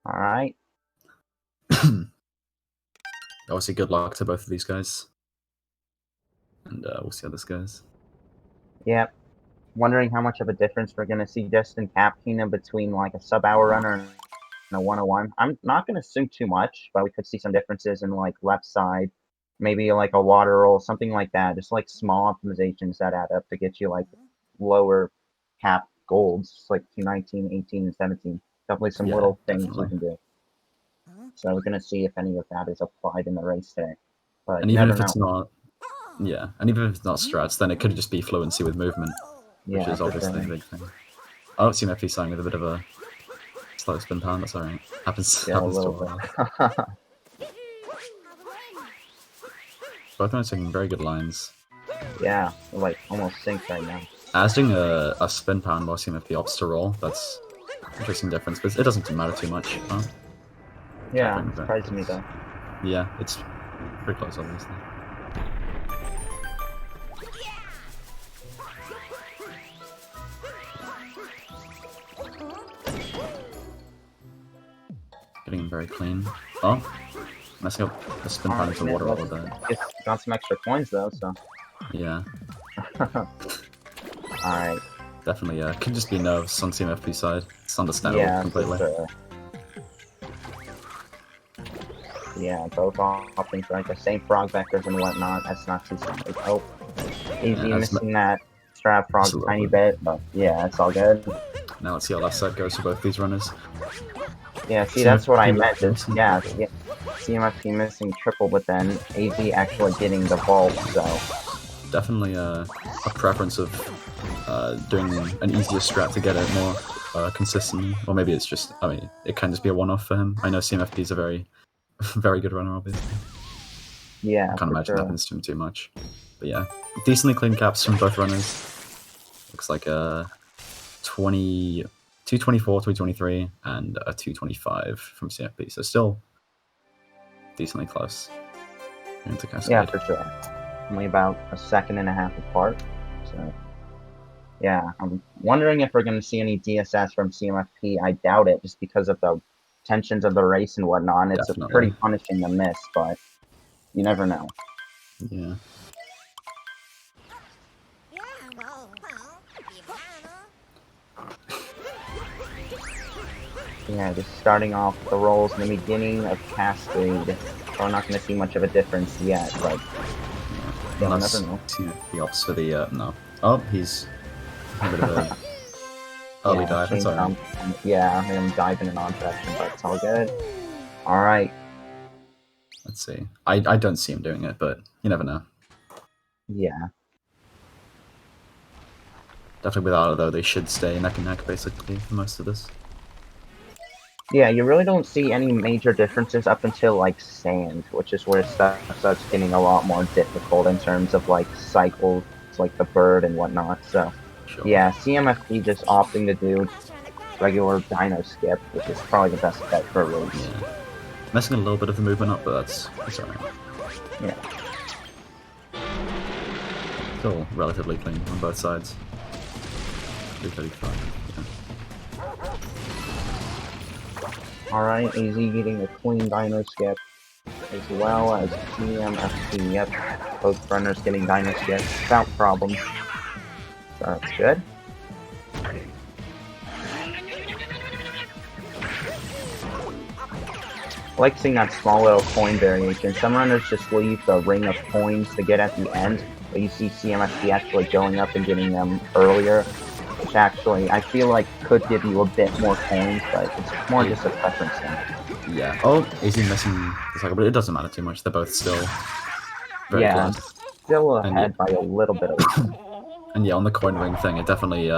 All right. Obviously, good luck to both of these guys. And we'll see how this goes. Yep. Wondering how much of a difference we're going to see just in Cap Kingdom between like a sub-hour runner and a 101. I'm not going to assume too much, but we could see some differences in like left side, maybe like a water roll, something like that. Just like small optimizations that add up to get you like lower cap golds, like 219, 18, and 17. Definitely some little things you can do. So we're going to see if any of that is applied in the race today. But and even if it's not, and even if it's not strats, then it could just be fluency with movement, which is obviously a big thing. I don't see CMFP signing with a bit of a slow spin pan. That's alright. Happens to all. Both of them are taking very good lines. Yeah, like almost synced right now. As doing a spin pan while CMFP opts to roll, that's an interesting difference, but it doesn't matter too much. Huh? Yeah, it surprised me though. Yeah, it's pretty close, obviously. Getting very clean. Oh, messing up the spin pan into water all of that. Got some extra coins though, so. Yeah. Alright. Definitely, could just be nerves on CMFP side. It's understandable completely. Sure. Yeah, both options are like the same frog vectors and whatnot. That's not too simple. Oh, easy missing that strap frog a tiny bit, but yeah, it's all good. Now let's see how left side goes for both these runners. Yeah, see, that's what I meant. Yeah, CMFP missing triple, but then AZ actually getting the vault, so. Definitely a preference of doing an easier strat to get it more consistently. Or maybe it's just, I mean, it can just be a one-off for him. I know CMFP is a very, very good runner, obviously. Yeah, I can't imagine that happens to him too much. But yeah, decently clean caps from both runners. Looks like a 224, 223, and a 225 from CMFP. So still decently close into Cascade. Yeah, for sure. Only about a second and a half apart. So, yeah, I'm wondering if we're going to see any DSS from CMFP. I doubt it, just because of the tensions of the race and whatnot. It's pretty punishing to miss, but you never know. Yeah. Yeah, just starting off the rolls in the beginning of Cascade. We're not going to see much of a difference yet, but you never know. He opts for the no. Oh, he's a bit of a early dive. It's alright. Yeah, I'm diving in on direction, but it's all good. All right. Let's see. I don't see him doing it, but you never know. Yeah. Definitely without it though, they should stay neck and neck basically for most of this. Yeah, you really don't see any major differences up until, like, Sand, which is where stuff starts getting a lot more difficult in terms of, like, cycles, like the bird and whatnot, so. Sure. Yeah, CMFP just opting to do regular dino skip, which is probably the best bet for a race. Yeah. Messing a little bit of the movement up, but that's alright. Yeah. Still relatively clean on both sides. 335. Alright, AZ getting a clean dino skip, as well as CMFP. Yep, both runners getting dino skips without problems. So that's good. I like seeing that small little coin variation. Some runners just leave the ring of coins to get at the end, but you see CMFP actually going up and getting them earlier, which actually I feel like could give you a bit more coins, but it's more just a preference thing. Yeah. Oh, is he missing the cycle? But it doesn't matter too much. They're both still very close. Still ahead by a little bit of And yeah, on the coin ring thing, it definitely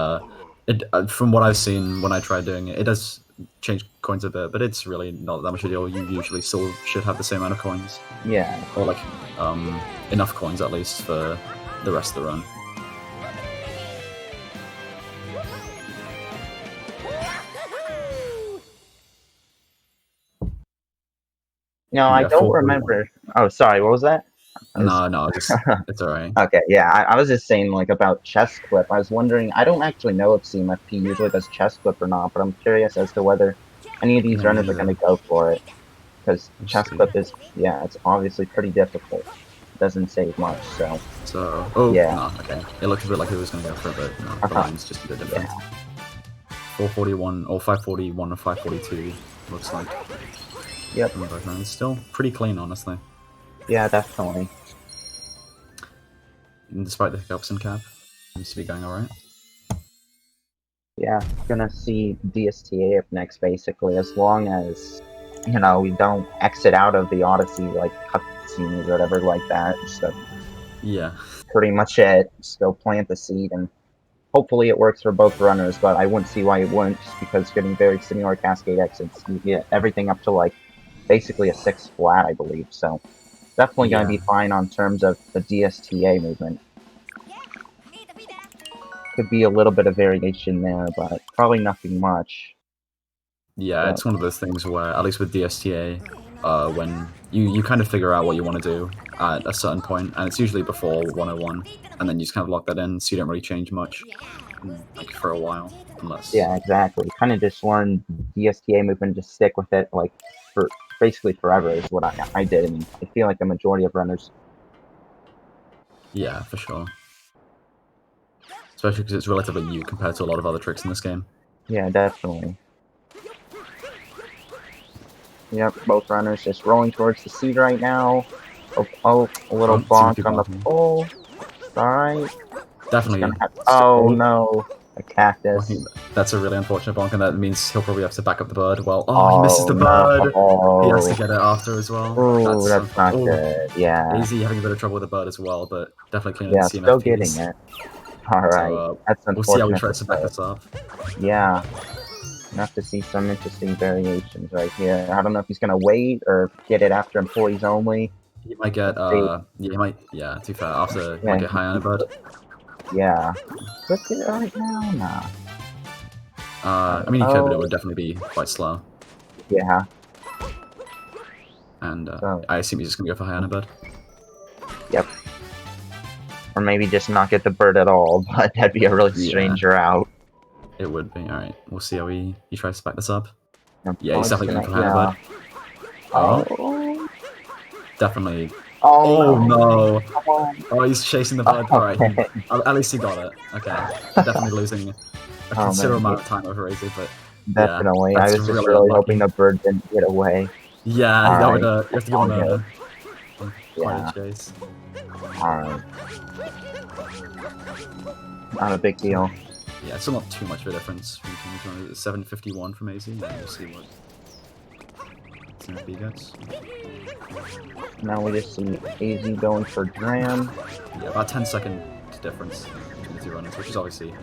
from what I've seen when I tried doing it, it does change coins a bit, but it's really not that much of a deal. You usually still should have the same amount of coins. Yeah. Or like enough coins at least for the rest of the run. No, I don't remember. Oh, sorry, what was that? No, it's alright. Okay, yeah, I was just saying, like, about chest clip. I was wondering, I don't actually know if CMFP usually does chest clip or not, but I'm curious as to whether any of these Yeah, me runners are neither. going to go for it. Because Let's chest see. clip is, yeah, it's obviously pretty difficult. Doesn't save much, so So, oh, yeah. no, okay. It looked a bit like it was going to go for it, but no, the line's just a bit Yeah, different. 441, or 541 or 542, looks like. yep, From both runs. Still pretty clean, honestly. yeah, definitely. And despite the hiccups in cap, seems to be going alright. Yeah, gonna see DSTA up next, basically, as long as, you know, we don't exit out of the Odyssey, like, cutscenes or whatever like that. Just Yeah. pretty much it. Just go plant the seed, and hopefully it works for both runners, but I wouldn't see why it wouldn't, just because getting very similar Cascade exits, you get everything up to, like, basically a 6 flat, I believe, so definitely gonna Yeah. be fine on terms of the DSTA movement. Could be a little bit of variation there, but probably nothing much. Yeah, So, it's one of those things where, at least with DSTA, when you kind of figure out what you want to do at a certain point, and it's usually before 101, and then you just kind of lock that in, so you don't really change much, like, for a while, unless... yeah, exactly. Kind of just learn DSTA movement, just stick with it, like, for basically forever is what I did. I mean, I feel like the majority of runners. Yeah, for sure. Especially because it's relatively new compared to a lot of other tricks in this game. Yeah, definitely. Yep, both runners just rolling towards the seed right now. Oh, a little Oh, CMFP bonk on the bonking. pole. Alright. Just Definitely. gonna have. Oh no, a Bonking. cactus. That's a really unfortunate bonk, and that means he'll probably have to back up the bird. Well, oh, he misses Oh the bird! He has to no. get it after as well. Ooh, That's that's not oh, good. Yeah. AZ having a bit of trouble with the bird as well, but definitely cleaner than Yeah, still getting CMFP's. it. Alright. So That's we'll see how he unfortunate for tries to back Fred. this up. Yeah. Enough to see some interesting variations right here. I don't know if he's gonna wait or get it after employees only. He might get See. yeah, he might, yeah, too far after he Yeah, might get high on a bird. yeah. Click it right now? Nah. I mean, he could, but it would definitely be quite slow. Yeah. And So, I assume he's just gonna go for high on a bird. yep. Or maybe just not get the bird at all, but that'd be a really strange route. It would be. Alright, we'll see how he tries to back this up. I'm Yeah, he's definitely going for high on a yeah. bird. Oh, Oh. definitely. Oh, Oh no! Come on. Oh, he's chasing the bird. Alright, Okay. at least he got it. Okay, definitely losing a considerable amount of time over AZ, but Definitely. yeah, I that's was just really really unlucky. hoping the bird didn't get away. Yeah, that would, you have to give him All quite Yeah. a chase. Alright. Not a big deal. Yeah, it's still not too much of a difference from between each one. It's 751 from AZ, and we'll see what CMFP gets. Now we just see AZ going for Dram. Yeah, about 10-second difference between the two runners, which is obviously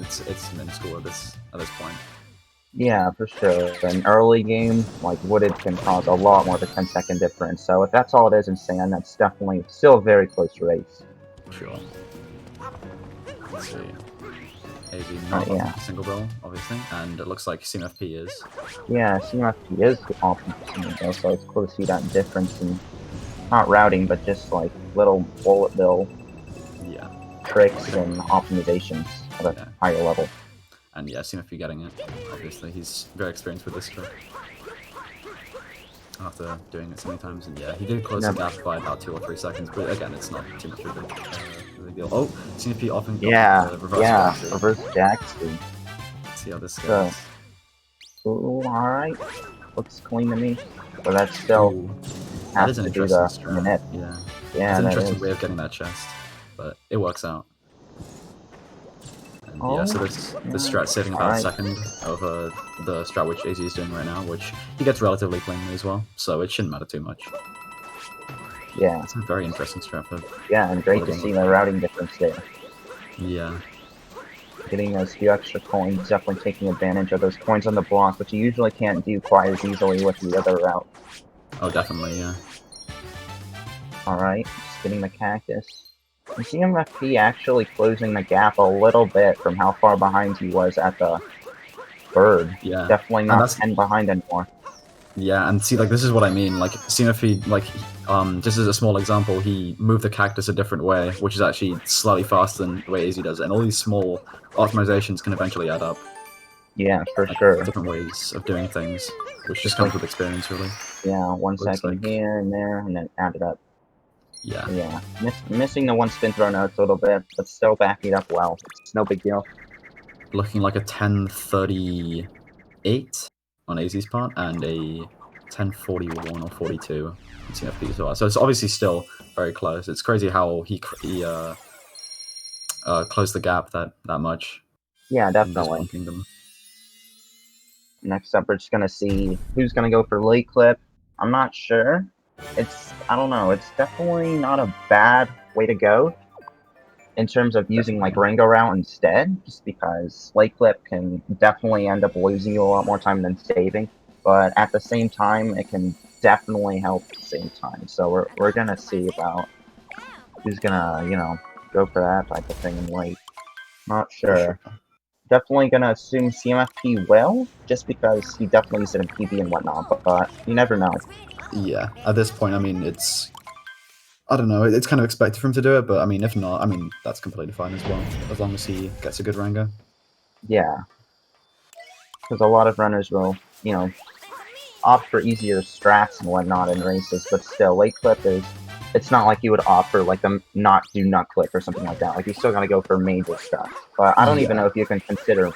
it's minuscule at this point. Yeah, for sure. An early game, like Wooded can cause a lot more of a 10-second difference. So if that's all it is in Sand, that's definitely still a very close race. Sure. Let's see. AZ not yeah. single bill, obviously, and it looks like CMFP is. Yeah, CMFP is often so it's cool to see that difference in not routing, but just like little bullet bill tricks and optimizations at a higher level. And yeah, CMFP getting it. Obviously, he's very experienced with this trick. After doing it so many times, and yeah, he did close the gap by about 2 or 3 seconds, but again, it's not too much of a big deal. Oh, CMFP often got reverse jackson. Let's see how this goes. Ooh, alright. Looks clean to me. But that's still that is an interesting strat. Yeah, it's an interesting way of getting that chest, but it works out. And yeah, so this strat saving about a second over the strat which AZ is doing right now, which he gets relatively cleanly as well, so it shouldn't matter too much. Yeah. It's a very interesting strat for... Yeah, and great to see the routing difference there. Yeah. Getting those few extra coins, definitely taking advantage of those coins on the block, which you usually can't do quite as easily with the other route. Oh, definitely, yeah. Alright, just getting the cactus. And CMFP actually closing the gap a little bit from how far behind he was at the bird. Yeah. Definitely not 10 behind anymore. Yeah, and see, like, this is what I mean. Like, CMFP, like, just as a small example, he moved the cactus a different way, which is actually slightly faster than the way AZ does it. And all these small optimizations can eventually add up. Yeah, for like sure. different ways of doing things, which just Just comes like, with experience, really. yeah, 1 Looks second like, here and there, and then add it up. yeah, Yeah, missing the one spin throw notes a little bit, but still backing it up well. It's no big deal. looking like a 10:38 on AZ's part and a 10:41 or 42 on CMFP as well. So it's obviously still very close. It's crazy how he closed the gap that much Yeah, in just one definitely. kingdom. Next up, we're just gonna see who's gonna go for late clip. I'm not sure. I don't know. It's definitely not a bad way to go in terms of using like Rango route instead, just because late clip can definitely end up losing you a lot more time than saving. But at the same time, it can definitely help save time. So we're gonna see about who's gonna, go for that type of thing in late. Not For sure. sure. Definitely gonna assume CMFP will, just because he definitely used it in PB and whatnot, but you never know. Yeah, at this point, I mean, I don't know, it's kind of expected for him to do it, but I mean, if not, I mean, that's completely fine as well, as long as he gets a good Rango. Yeah, because a lot of runners will, opt for easier strats and whatnot in races, but still, late clip it's not like you would opt for like the not do nut clip or something like that. Like, you still gotta go for major strats. But I don't even Yeah, know if you can consider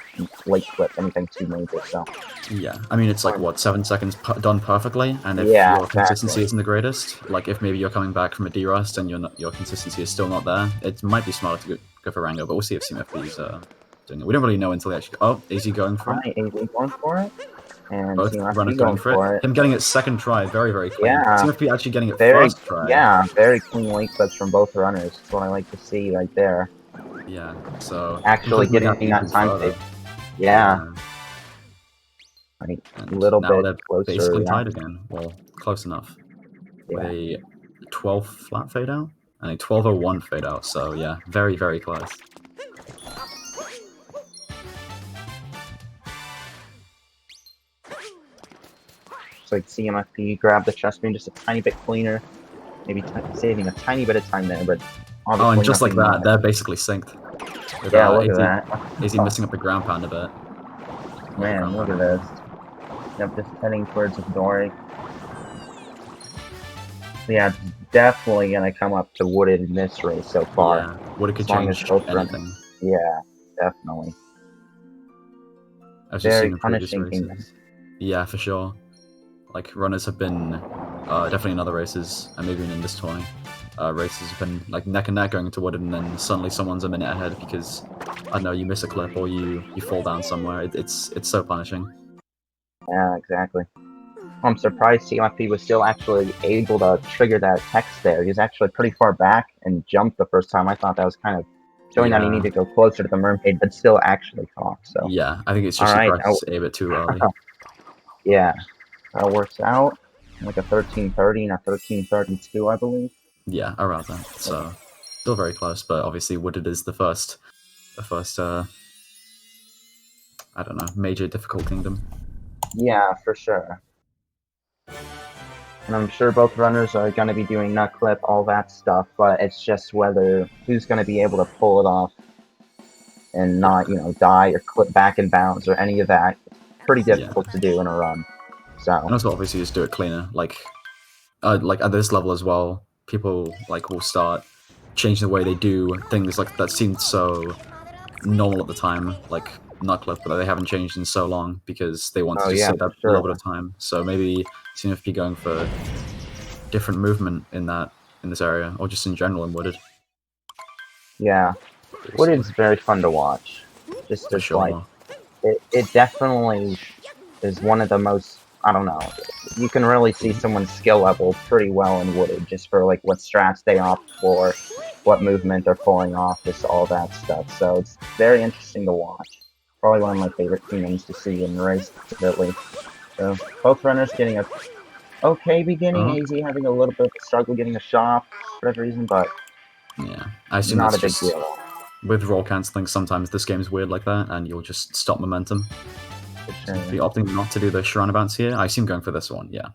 late clip anything too major, so. yeah. I mean, it's like, what, 7 seconds done perfectly, and if Yeah, your consistency exactly. isn't the greatest, like if maybe you're coming back from a D-Rust and your consistency is still not there, it might be smarter to go for Rango, but we'll see if CMFP's doing it. We don't really know until they actually... Oh, is he going for it? Alright, AV going for it, and Both runners CMFP going going for it. for it. Him getting it second try, very, very clean. Yeah, CMFP actually getting it very, first try. yeah, very clean late clips from both runners. That's what I like to see right there. Yeah, so him Actually closing the gap getting that even time further. save. Yeah, Yeah, like, a and little now bit they're closer, basically yeah. tied again. Well, close enough. With Yeah. a 12 flat fade out and a 1201 fade out. So yeah, very, very close. It's like CMFP grabbed the chest beam just a tiny bit cleaner, maybe saving a tiny bit of time there, but Oh, and obviously just like nothing. that, they're basically synced. With Yeah, look at AZ, that. AZ Oh, missing up the ground pound a bit. Well, man, ground look pound at over. this. Yep, just heading towards Dory. Yeah, it's definitely gonna come up to wooded in this race so far. Yeah, would it could As long as change both runners. anything. Yeah, definitely. As you've Very seen in previous punishing kingdom. races. Yeah, for sure. Like runners have been definitely in other races, and maybe even in this tourney. Races have been like neck and neck going into wooded, and then suddenly someone's a minute ahead because I don't know, you miss a clip or you fall down somewhere. It's so punishing. Yeah, exactly. I'm surprised CMFP was still actually able to trigger that text there. He was actually pretty far back and jumped the first time. I thought that was kind of showing that he Yeah, needed to go closer to the mermaid, but still actually caught. So, yeah. I think it's all just he right, pressed A a bit too early. yeah, that works out. Like a 13:30 and a 13:32, I believe. Yeah, around that. So still very close, but obviously wooded is the first I don't know, major difficult kingdom. Yeah, for sure. And I'm sure both runners are going to be doing nut clip, all that stuff, but it's just whether who's going to be able to pull it off and not, die or clip back in bounds or any of that. It's pretty Yeah. difficult to do in a run. And So, also obviously just do it cleaner. Like at this level as well, people like will start changing the way they do things like that seemed so normal at the time, like knuckle but they haven't changed in so long because they want to oh just yeah, save for that little bit sure. of time. So maybe CMFP going for different movement in this area, or just in general in wooded. Yeah. We'll see. Wooded's very fun to watch. Just For as like sure. it definitely is one of the most, I don't know. You can really see someone's skill level pretty well in Wooded, just for like what strats they opt for, what movement they're pulling off, just all that stuff. So it's very interesting to watch. Probably one of my favorite kingdoms to see in race, at least. So both runners getting a okay beginning. Oh, AZ having a little bit of a struggle getting a shot for whatever reason, but yeah. I assume not that's a big just deal with roll cancelling. Sometimes this game's weird like that, and you'll just stop momentum. for Seems to sure. be opting not to do the Shrine bounce here. I assume going for this one, yeah.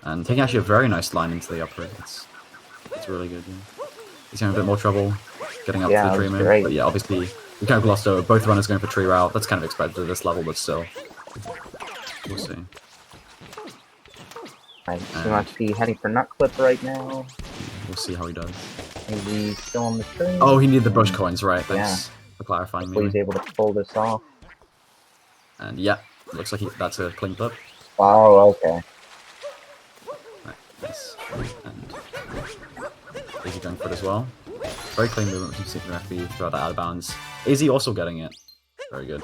And taking actually a very nice line into the upper. It's really good. Yeah. He's having a bit more trouble getting up to Yeah, the it was Dreamer, great. but yeah, obviously We kind of glossed over. Both runners going for tree route. That's kind of expected at this level, but still. We'll see. Right, CMFP heading for nut clip right now. We'll see how he does. Is he still on the tree? Oh, he needed the bush coins, right? Thanks for clarifying. Hopefully he's able to pull this off. And yeah, looks like that's a clean clip. Oh, okay. Right, nice. And AZ going for it as well. Very clean movement from CMFP throughout the out of bounds. AZ also getting it. Very good.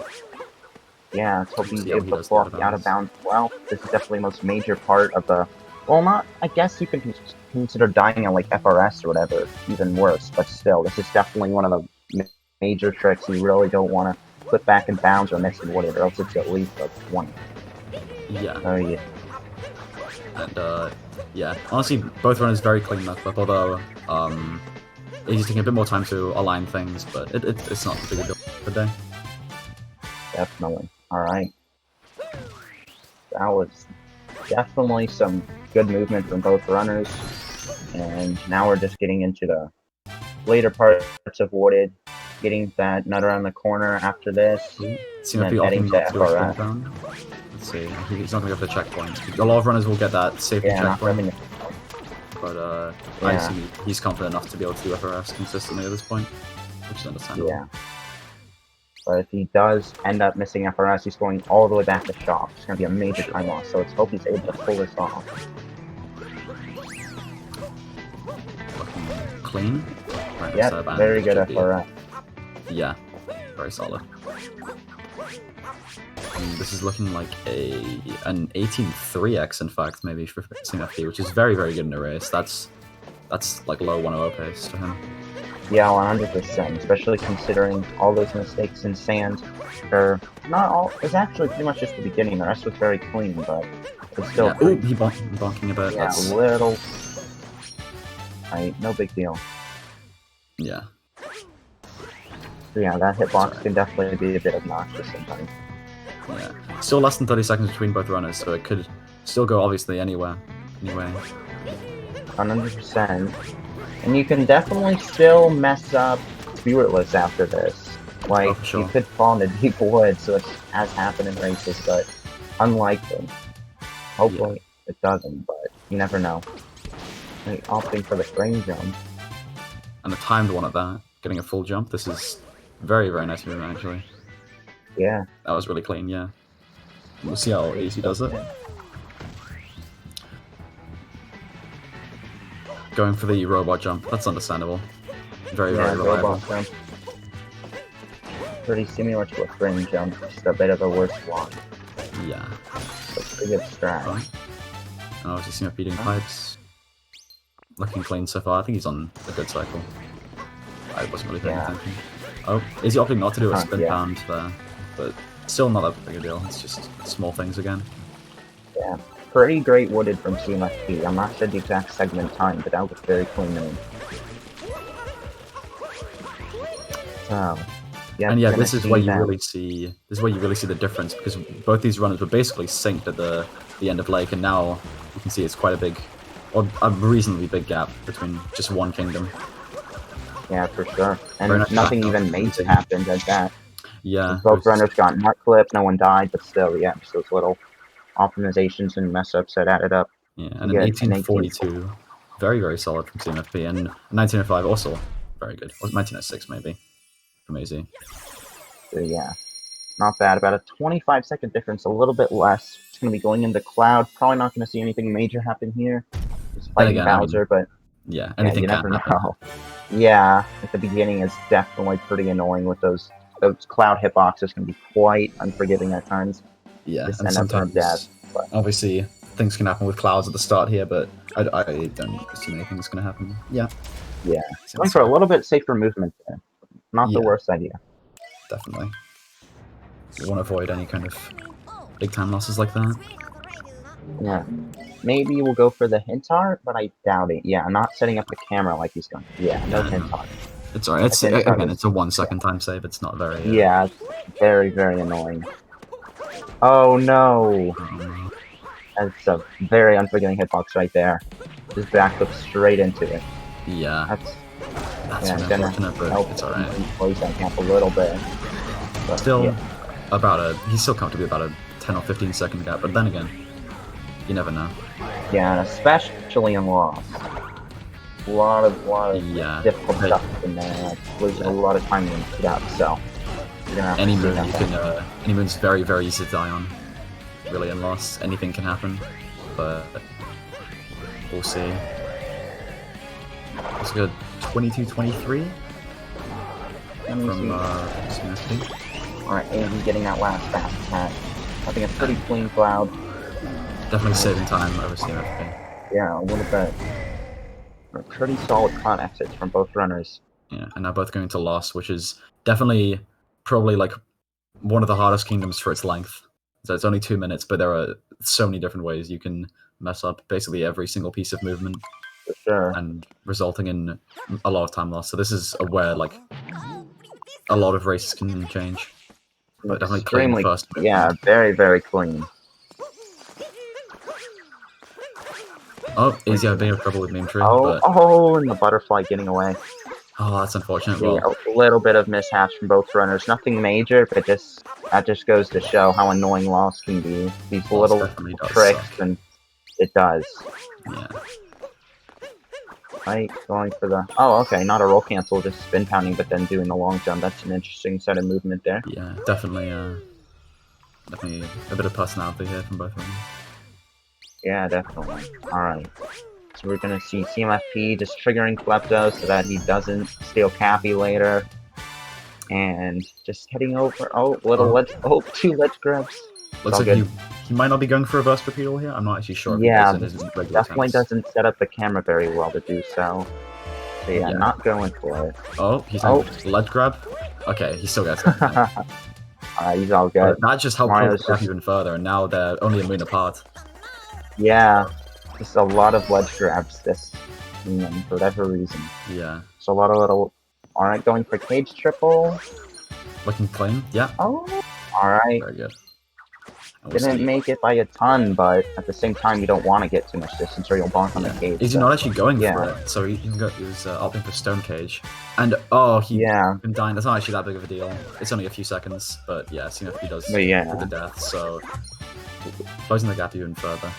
Yeah, let's hope he's Yeah, able to pull off the out of bounds well. This is definitely the most major part of the... Well, not... I guess you can consider dying on, like, FRS or whatever even worse, but still, this is definitely one of the major tricks you really don't want to flip back in bounds or miss in wooded, or else it's at least a 20. Yeah. Oh, yeah. And, yeah, honestly, both runners very clean that clip, although, AZ's taking a bit more time to align things, but it's not a big deal for the day. Definitely. Alright. That was definitely some good movement from both runners. And now we're just getting into the later parts of wooded, getting that nut around the corner after this, Seem and to be heading to FRS. Let's see, he's not going to go for the checkpoint. A lot of runners will get that safety checkpoint, but I assume he's confident enough to be able to do FRS consistently at this point, which is understandable. Yeah. But if he does end up missing FRS, he's going all the way back to shop. It's going to be a major time loss, so let's hope he's able to pull this off. Looking clean. Right, yep, very good FRS. Yeah, very solid. And this is looking like an 18-3x, in fact, maybe for CMFP, which is very, very good in a race. That's like low 100 pace to him. Yeah, 100%, especially considering all those mistakes in sand. Or not all. It's actually pretty much just the beginning. The rest was very clean, but it's still. Yeah. Ooh, he bonking a bit. Yeah, That's... little. Right, no big deal. Yeah. So yeah, that hitbox can definitely be a bit obnoxious sometimes. Yeah. Still less than 30 seconds between both runners, so it could still go obviously anywhere. Anyway. 100%. And you can definitely still mess up spiritless after this. Like, sure. You could fall into deep woods, so it has happened in races, but unlikely. Hopefully it doesn't, but you never know. Like, opting for the frame jump. And a timed one at that. Getting a full jump. This is very, very nice movement, actually. Yeah. That was really clean, yeah. We'll see how easy does it. Going for the robot jump, that's understandable. Very, very reliable. Robot jump. Pretty similar to a frame jump, just a bit of a worse one. Yeah. But pretty good strat. And obviously CMFP beating pipes. Looking clean so far. I think he's on a good cycle. I wasn't really paying attention. Oh, is he opting not to do a spin pound there? But still not that big a deal. It's just small things again. Yeah. Pretty great wooded from CMFP. I'm not sure the exact segment time, but that was very clean move. So, yeah. And yeah, this is where you really see the difference, because both these runners were basically synced at the end of Lake, and now you can see it's quite a big, or a reasonably big gap between just one kingdom. Yeah, for sure. And nothing even major happened at that. Yeah. Both runners got nut clip, no one died, but still, yeah, just those little optimizations and mess ups that added up. Yeah, and an 1842, very, very solid from CMFP, and 1905 also very good. Or 1906 maybe from AZ. So yeah, not bad. About a 25-second difference, a little bit less. It's going to be going into Cloud. Probably not going to see anything major happen here. Just fighting Bowser, but yeah, anything you never can happen. know. Yeah, at the beginning is definitely pretty annoying with those Cloud hitboxes. Can be quite unforgiving at times. Yeah, just and sometimes obviously things can happen with clouds at the start here, but I don't assume anything's going to happen. Yeah. Yeah. Going for a little bit safer movement there. Not the worst idea. Definitely. You want to avoid any kind of big time losses like that. Yeah. Maybe we'll go for the hint art, but I doubt it. Yeah, I'm not setting up the camera like he's going. Yeah, no hint art. It's alright. It's again, it's a 1 second time save. It's not very. Yeah, it's very, very annoying. Oh no! That's a very unforgiving hitbox right there. Just backflip straight into it. Yeah. That's Yeah, really gonna unfortunate, but help it's alright. close that gap a little bit. But, Still, yeah. he's still comfortably about a 10 or 15 second gap, but then again, you never know. Yeah, especially in loss. A lot of Yeah. difficult stuff in there. Like, losing a lot of time in it up, so you're gonna have Any to see moon that you back. can, any moon's very, very easy to die on. Really in loss, anything can happen, but we'll see. Let's go 22-23 from CMFP. Alright, AV getting that last fast attack. I think it's pretty clean cloud. Definitely saving time over CMFP. Yeah, a little bit. Pretty solid cloud exits from both runners. Yeah, and now both going to loss, which is definitely probably like one of the hardest kingdoms for its length. So it's only 2 minutes, but there are so many different ways you can mess up basically every single piece of movement, For sure. and resulting in a lot of time loss. So this is where like a lot of races can change. But definitely clean first movement. Yeah, very, very clean. Oh, easy, I've been in trouble with meme tree. And the butterfly getting away. Oh, that's unfortunate. Yeah, Well, a little bit of mishaps from both runners. Nothing major, but that just goes to show how annoying loss can be. These loss little definitely does tricks, suck. and it does. Yeah. Right, going for the... Oh, okay, not a roll cancel, just spin pounding, but then doing the long jump. That's an interesting set of movement there. Yeah, definitely a bit of personality here from both of them. Yeah, definitely. Alright. So we're gonna see CMFP just triggering Klepto so that he doesn't steal Cappy later. And just heading over... Oh, two ledge grabs. Looks like he might not be going for a reverse repeal here. I'm not actually sure if he does in his regular definitely attempts. doesn't set up the camera very well to do so. So yeah, not going for it. Oh, he's on ledge grab. Okay, he still gets it. Alright, he's all good. That just helped push the even further, and now they're only a moon apart. Yeah, just a lot of ledge grabs this for whatever reason. Yeah. So a lot of little... Alright, going for cage triple. Looking clean, yeah. Oh, alright. Very good. Didn't make it by a ton, but at the same time, you don't want to get too much distance or you'll bonk on the cage. He's not actually going for it, so he was opting for stone cage. And he been dying. That's not actually that big of a deal. It's only a few seconds, but yeah, CMFP does for the death, so closing the gap even further.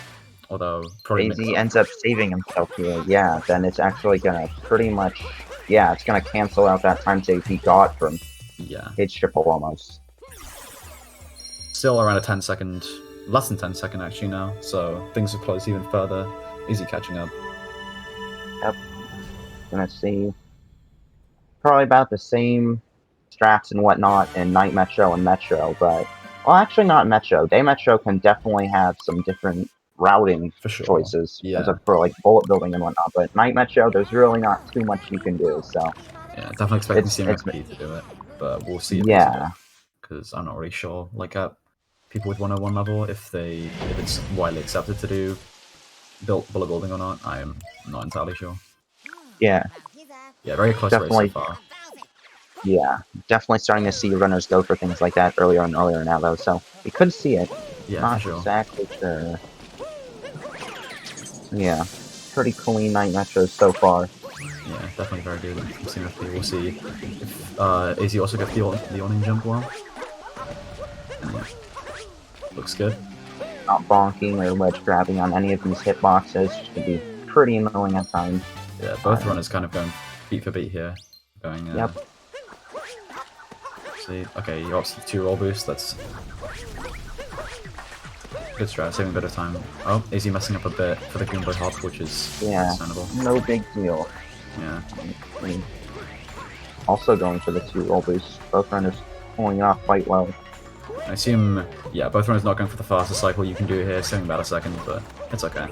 Although probably AZ ends up saving himself here, then it's actually gonna pretty much, it's gonna cancel out that time save he got from cage triple almost. Still around a 10-second, less than 10-second actually now, so things are close even further. Easy catching up. Yep. Gonna see probably about the same strats and whatnot in Night Metro and Metro, but well, actually not Metro. Day Metro can definitely have some different routing choices for like bullet building and whatnot, but Night Metro, there's really not too much you can do. So yeah, definitely expecting CMFP to do it, but we'll see. Because I'm not really sure. Like people with 101 level, if it's widely accepted to do bullet building or not, I am not entirely sure. Yeah, very close race so far. Yeah, definitely starting to see runners go for things like that earlier and earlier now, though. So we could see it. Yeah, not for sure. Exactly sure. Yeah, pretty clean Night Metros so far. Yeah, definitely very good. We'll see if AZ also gets the awning jump well. Looks good. Not bonking or ledge grabbing on any of these hitboxes, which could be pretty annoying at times. Yeah, both runners kind of going beat for beat here. Going. See, okay, you're up to 2 roll boost. That's good strat, saving a bit of time. Oh, AZ messing up a bit for the Goomba hop, which is understandable. No big deal. Yeah. Also going for the 2 roll boosts. Both runners pulling off quite well. I assume, both runners not going for the fastest cycle you can do here, saving about a second, but it's okay.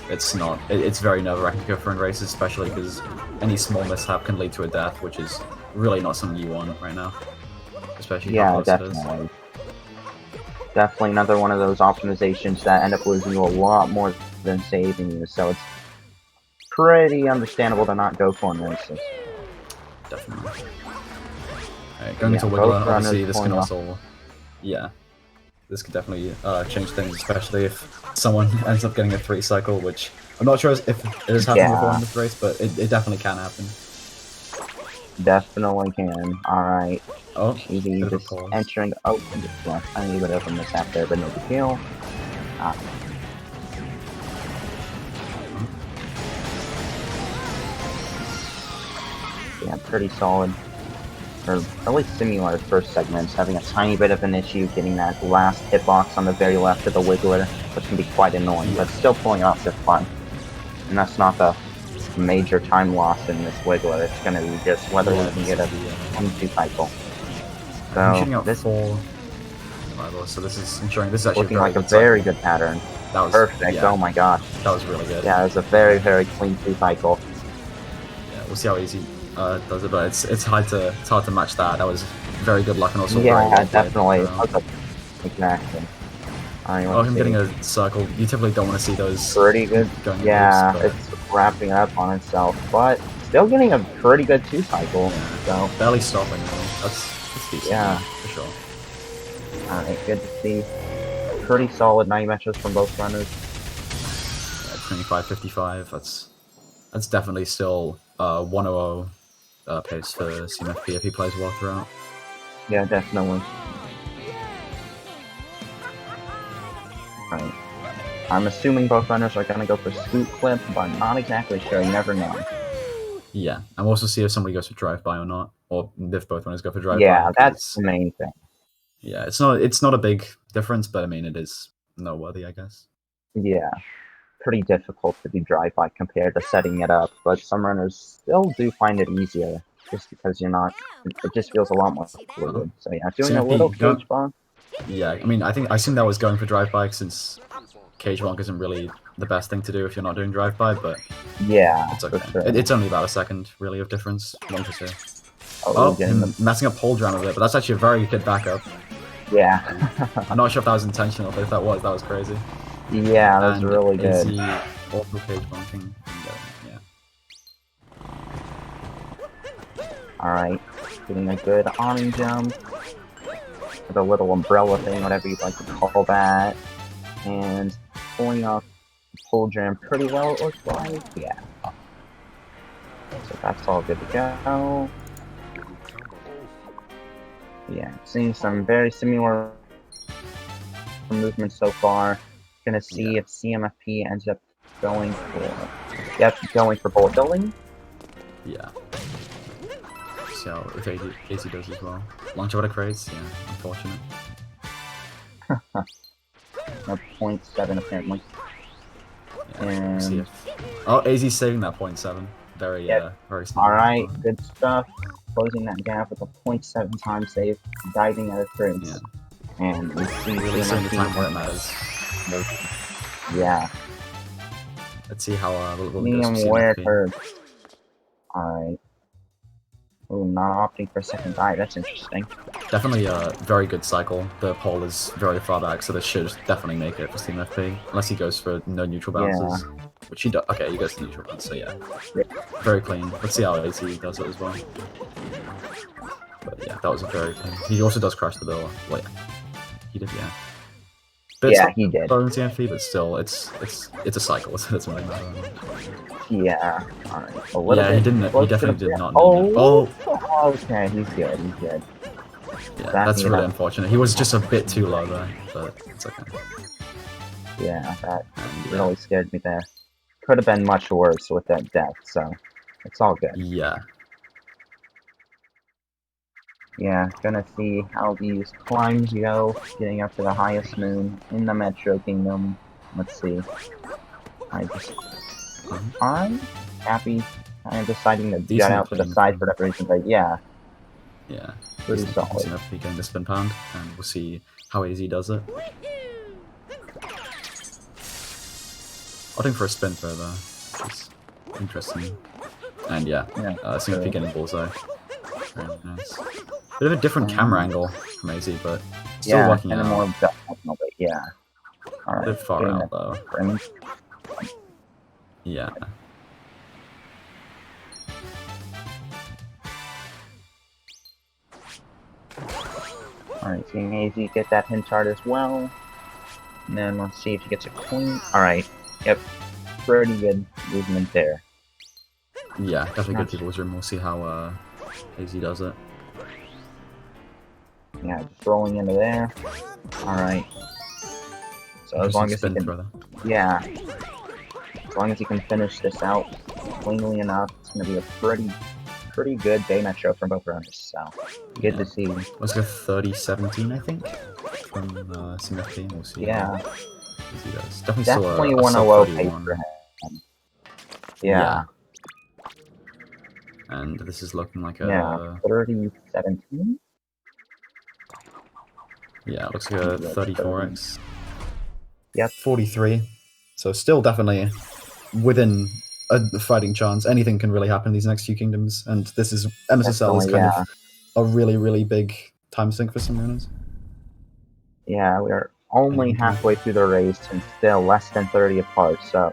It's not. It's very nerve-wracking to go for in races, especially because any small mishap can lead to a death, which is really not something you want right now. Especially how close it is. Definitely another one of those optimizations that end up losing you a lot more than saving you, so it's pretty understandable to not go for in races. Definitely. Alright, going into Wiggler, obviously this can also... this could definitely change things, especially if someone ends up getting a 3 cycle, which I'm not sure if it has happened before in this race, but it definitely can happen. Definitely can. Alright. Oh, Easy, bit of a just pause. entering. Oh, yeah, tiny bit of a mishap there, but no big deal. Ah. Yeah, pretty solid. Or at least similar first segments, having a tiny bit of an issue getting that last hitbox on the very left of the Wiggler, which can be quite annoying, but still pulling off just fine. And that's not the major time loss in this Wiggler, it's gonna be just whether we can get a 22 cycle. I'm So, shooting out this 4 rivals, so this is ensuring this is actually looking a very like a good very cycle. good pattern. That was Perfect, yeah, oh my gosh. that was really good. Yeah, it was a very, very clean 2 cycle. Yeah, we'll see how easy does it, but it's hard to match that. That was very good luck and also very Yeah, well played. definitely. Exactly. Alright, Oh, let's him see. getting a circle. You typically don't want to see those Pretty good. going in Yeah, loops, but it's wrapping up on itself, but still getting a pretty good 2 cycle. yeah, So, barely stopping though. That's decent. yeah. For sure. Alright, good to see. Pretty solid 9 matches from both runners. Yeah, 25-55. That's definitely still 100 pace for CMFP if he plays well throughout. Yeah, definitely. Right. I'm assuming both runners are gonna go for scoot clip, but I'm not exactly sure. You never know. Yeah, and we'll also see if somebody goes for drive-by or not, or if both runners go for drive-by. Yeah, that's the main thing. Yeah, it's not a big difference, but I mean it is noteworthy, I guess. Yeah. Pretty difficult to do drive-by compared to setting it up, but some runners still do find it easier, just because you're not, it just feels a lot more fluid. So yeah, doing a little CMFP, cage bonk. yeah, I mean, I assume that was going for drive-by since cage bonk isn't really the best thing to do if you're not doing drive-by, but Yeah, it's okay. for sure. It's only about a second, really, of difference. One to two. Oh, getting the... messing up pole jam a bit, but that's actually a very good backup. Yeah. I'm not sure if that was intentional, but if that was crazy. Yeah, that's and really good. Also cage bonking. Yeah. Alright, getting a good awning jump. With a little umbrella thing, whatever you'd like to call that. And pulling off the pole jam pretty well, it looks like. Yeah. So that's all good to go. Yeah, seeing some very similar movements so far. Gonna see if CMFP ends up going for... Yep, going for bullet billing. Yeah. So if AZ does as well. Launch out of crates, yeah, unfortunate. No, 0.7 apparently. Yeah, And... see if... Oh, AZ's saving that 0.7. Very, very smart. Alright, good stuff. Closing that gap with a 0.7 time save, diving out of crates. Yeah. And we see really seeing the time where it matters. Yeah. Let's see how Medium where it hurts. Alright. Ooh, not opting for a second dive, that's interesting. Definitely a very good cycle. The pole is very far back, so this should definitely make it for CMFP. Unless he goes for no neutral bounces. Yeah. Which he does. Okay, he goes to neutral bounce, so yeah. Very clean. Let's see how AZ does it as well. But yeah, that was a very clean. He also does crash the bill. Wait. He did, yeah. But yeah, he did. Lower than CMFP, but still, it's a cycle, so it doesn't really matter. Yeah. Alright. Yeah, he didn't. He definitely did not. Okay, he's good. He's good. Yeah, that's really unfortunate. He was just a bit too low there, but it's okay. Yeah, that really scared me there. Could have been much worse with that death, so it's all good. Yeah. Yeah, gonna see how these climbs go, getting up to the highest moon in the Metro Kingdom. Let's see. I'm happy. I'm deciding to jet out to the side for that reason, but yeah. Yeah. Pretty solid. CMFP getting the spin pound, and we'll see how AZ does it. Opting for a spin further, which is interesting. And yeah, CMFP getting bullseye. Very nice. Bit of a different camera angle from AZ, but still working out. More but yeah. A bit far out though. Yeah. Alright, seeing AZ get that hint chart as well. And then let's see if he gets a clean. Alright, yep. Pretty good movement there. Yeah, definitely good people's room. We'll see how AZ does it. Yeah, just rolling into there. Alright. So as long as he can, yeah, as long as he can finish this out cleanly enough, it's going to be a pretty good day match show from both runners. So good to see. Let's go 30-17, I think, from CMFP. We'll see. Yeah, He does. Definitely definitely still a 1-0 pace 31. for him. Yeah. And this is looking like a 30-17. Yeah, it looks like a 34x. Yep. 43. So still definitely within a fighting chance. Anything can really happen in these next few kingdoms, and this is MSSL is kind of a really big time sink for some runners. Yeah, we're only halfway through the race and still less than 30 apart, so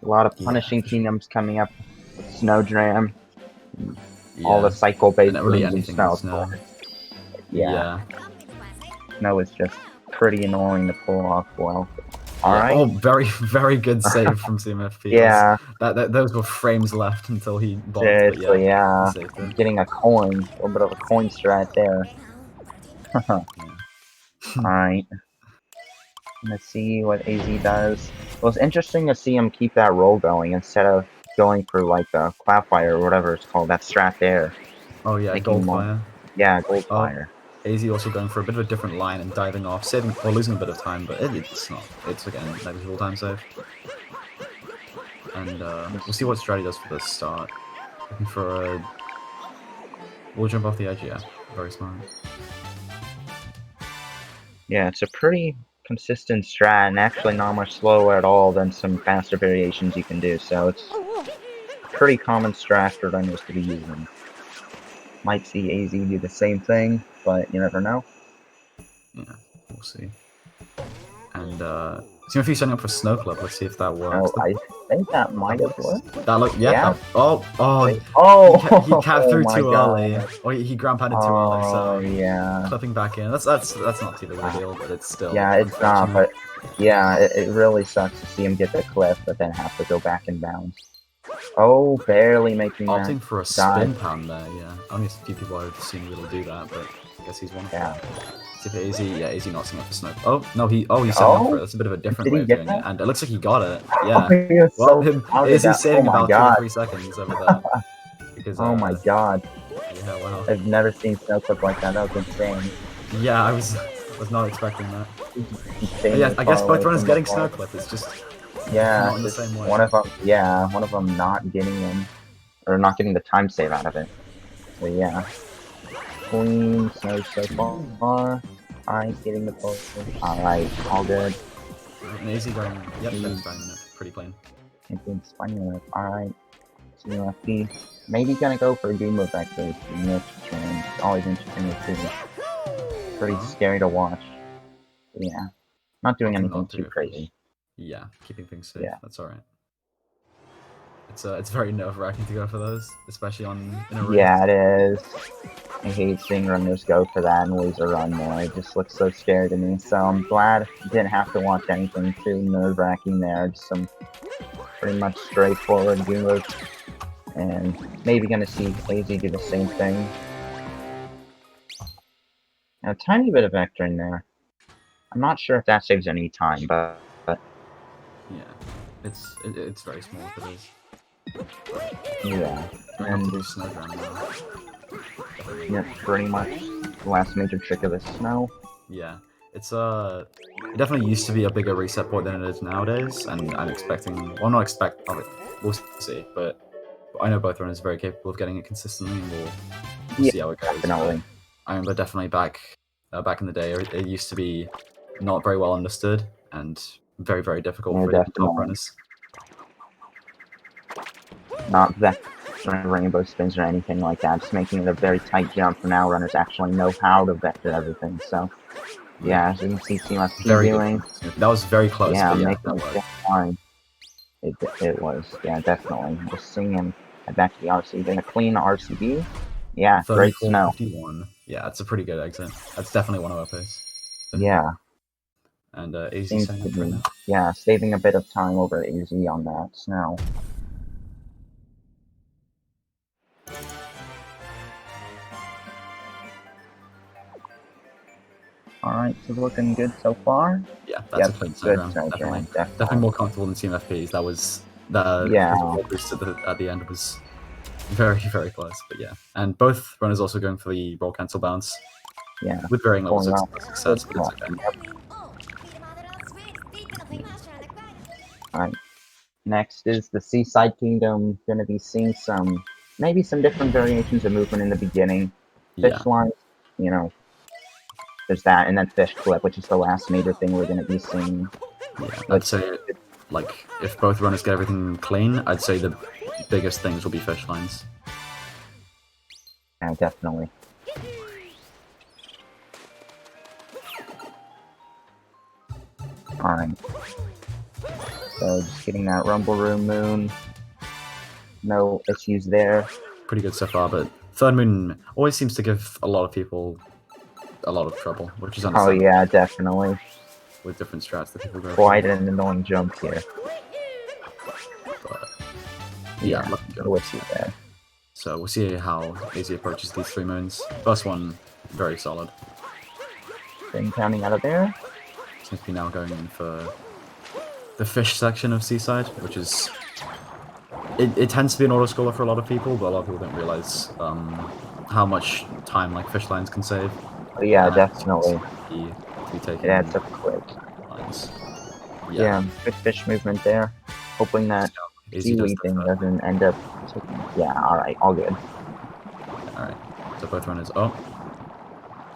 a lot of punishing kingdoms coming up with Snowdram. All the cycle-based really rooms anything and snow. Yeah. Snow is just pretty annoying to pull off well. Alright. Oh, very good save from CMFP. Yeah. Those were frames left until he bombed. Seriously, yeah. Getting a coin. A little bit of a coin strat there. Alright. Let's see what AZ does. Well, it's interesting to see him keep that roll going instead of going for like a Qualifier or whatever it's called, that strat there. Oh yeah, Goldfire. Yeah, Goldfire. AZ also going for a bit of a different line and diving off, saving or losing a bit of time, but it's not. It's again negligible time save. And we'll see what strat he does for the start. Looking for a. We'll jump off the edge. Yeah, very smart. Yeah, it's a pretty consistent strat and actually not much slower at all than some faster variations you can do. So it's a pretty common strat for runners to be using. Might see AZ do the same thing, but you never know. Yeah, we'll see. And CMFP setting up for Snow Club. Let's see if that works. Oh, I think that might have worked. That look, yeah. He capped through too early. Or he ground pounded too early. So yeah, clipping back in. That's not too big of a deal, but it's still. Yeah, it's not. But yeah, it really sucks to see him get the clip, but then have to go back and bounce. Oh, barely making that. Opting for a spin pound there, yeah. Only a few people I've seen really do that, but I guess he's one of them. If AZ, yeah, AZ not setting up for Snow. Oh, no, he's setting up for it. That's a bit of a different way of doing it. And it looks like he got it. Yeah. Well, AZ saving about 23 seconds over that. Because, oh my god. Yeah, wow. I've never seen Snow Clip like that. That was insane. Yeah, I was not expecting that. Yeah, I guess both runners getting Snow Clip. It's just. Yeah, not in the same way. One of them not getting him, or not getting the time save out of it. So yeah, clean snow so far. Alright, getting the post. Alright, all good. An easy going. Yep, that's fine. Pretty plain. Alright, CMFP. Maybe gonna go for a game move actually. It's always interesting to see. Pretty scary to watch. But yeah, not doing anything too crazy. Yeah, keeping things safe. Yeah. That's alright. It's very nerve-wracking to go for those, especially in a race. Yeah, it is. I hate seeing runners go for that and lose a run there. It just looks so scary to me. So I'm glad I didn't have to watch anything too nerve-wracking there. Just some pretty much straightforward moves. And maybe gonna see AZ do the same thing. Now, a tiny bit of vector in there. I'm not sure if that saves any time, but yeah, it's very small if it is. Yeah, and do snow ground now. Yeah, pretty much the last major trick of the snow. Yeah, it definitely used to be a bigger reset point than it is nowadays, and I'm expecting. Well, not expect. We'll see, but I know both runners are very capable of getting it consistently, and we'll see how it goes. Definitely. I remember definitely back in the day, it used to be not very well understood and very difficult for the top runners. Not that rainbow spins or anything like that, just making it a very tight jump for now runners actually know how to vector everything. So yeah, as you can see CMFP doing. That was very close. Yeah, but yeah, making it fine. It was, yeah, definitely. Just seeing him head back to the RC, getting a clean RCB. Yeah, great snow. 51. Yeah, that's a pretty good exit. That's definitely one of our pace. Yeah. And AZ setting up right now. Yeah, saving a bit of time over AZ on that snow. Alright, so looking good so far. Yeah, that's a Yep, clean side good round. side Definitely. round, Definitely more comfortable than CMFPs. That was the Yeah, roll boost at the end was very, very close. But yeah. And both runners also going for the roll cancel bounce yeah. with varying levels Pulling of off. success, Good but it's call. okay. Yep. Alright. Next is the Seaside Kingdom. Gonna be seeing maybe some different variations of movement in the beginning. Yeah. Fish lines, you know, there's that, and then fish clip, which is the last major thing we're gonna be seeing. Yeah. I'd Which, say, like, if both runners get everything clean, I'd say the biggest things will be fish lines. yeah, definitely. Alright. So just getting that Rumble Room Moon. No issues there. Pretty good so far, but Third Moon always seems to give a lot of people a lot of trouble, which is Oh understandable yeah, definitely. with different strats that people go Quite for. an annoying jump here. But Yeah, looking good. no issue there. So we'll see how AZ approaches these 3 moons. First one, very solid. Thing counting out of there. Seems to be now going in for the fish section of Seaside, which is... It tends to be an auto-scroller for a lot of people, but a lot of people don't realize how much time like fish lines can save. Oh, yeah, And definitely. to be taking Yeah, it's a quick. lines. Yeah, good fish movement there. Hoping that AZ does seaweed the thing third. doesn't end up taking... Yeah, alright, all good. Alright, so both runners... Oh,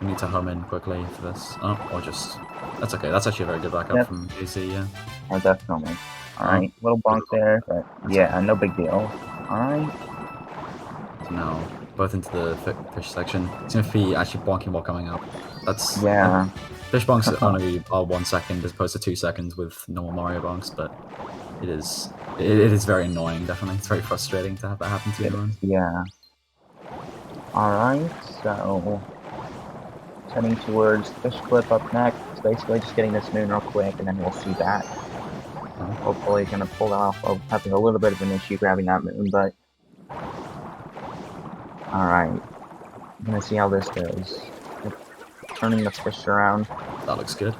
we need to home in quickly for this. Oh, or just... That's okay, that's actually a very good backup Yep. from AZ, yeah. Oh, definitely. Alright, little bonk there, but yeah, no big deal. Alright. So now, both into the fish section. CMFP actually bonking while coming up. That's... Yeah. Fish bonks only are 1 second as opposed to 2 seconds with normal Mario bonks, but it is very annoying, definitely. It's very frustrating to have that happen to you. Yeah. Alright, so... Heading towards fish clip up next. Basically just getting this moon real quick, and then we'll see that. Hopefully gonna pull off of having a little bit of an issue grabbing that moon, but... Alright. I'm gonna see how this goes. Turning the fish around. That looks good.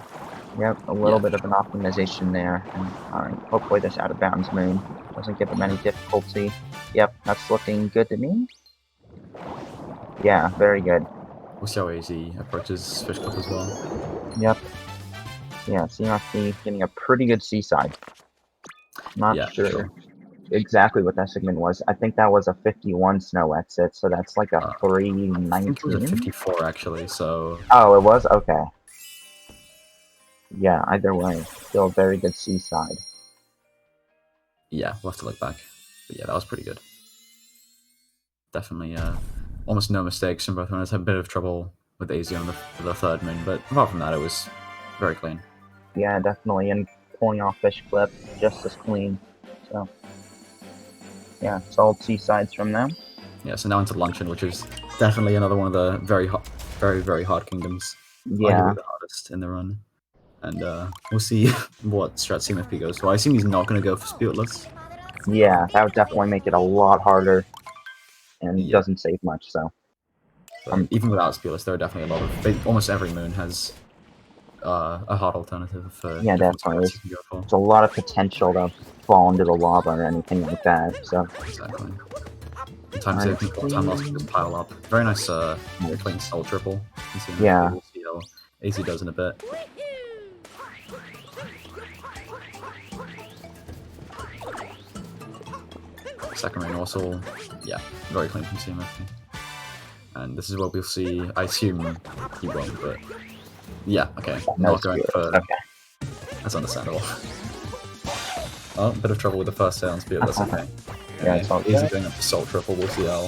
Yep, a little bit of an optimization there. And alright, hopefully this out of bounds moon doesn't give him any difficulty. Yep, that's looking good to me. Yeah, very good. We'll see how AZ approaches fish clip as well. Yep. Yeah, CMFP getting a pretty good seaside. Not sure exactly what that segment was. I think that was a 51 snow exit, so that's like a I think it was a 319. 54 actually, so... Oh, it was? Okay. Yeah, either way, still a very good seaside. Yeah, we'll have to look back. But yeah, that was pretty good. Definitely, almost no mistakes from both runners. Had a bit of trouble with AZ on the third moon, but apart from that, it was very clean. Yeah, definitely, and pulling off fish clip just as clean. So, yeah, solid seasides from them. Yeah, so now into Luncheon, which is definitely another one of the very, very hard kingdoms. Yeah. Arguably the hardest in the run. And we'll see what strat CMFP goes for. I assume he's not going to go for Spiritless. Yeah, that would definitely make it a lot harder, and doesn't save much, so. Even without Spiritless, there are definitely a lot of... almost every moon has a hard alternative for yeah, definitely. You can go for. There's a lot of potential to fall into the lava or anything like that, so. Exactly. Time saving, time loss can just pile up. Very nice, clean soul triple. Yeah. We'll see how AZ does in a bit. Second ring also, yeah, very clean from CMFP. And this is what we'll see. I assume he won't, but yeah, okay. No Not going for. Okay. That's understandable. Oh, a bit of trouble with the first sale on speed. That's okay. Yeah, it's all Easy good. going up to soul triple. We'll see how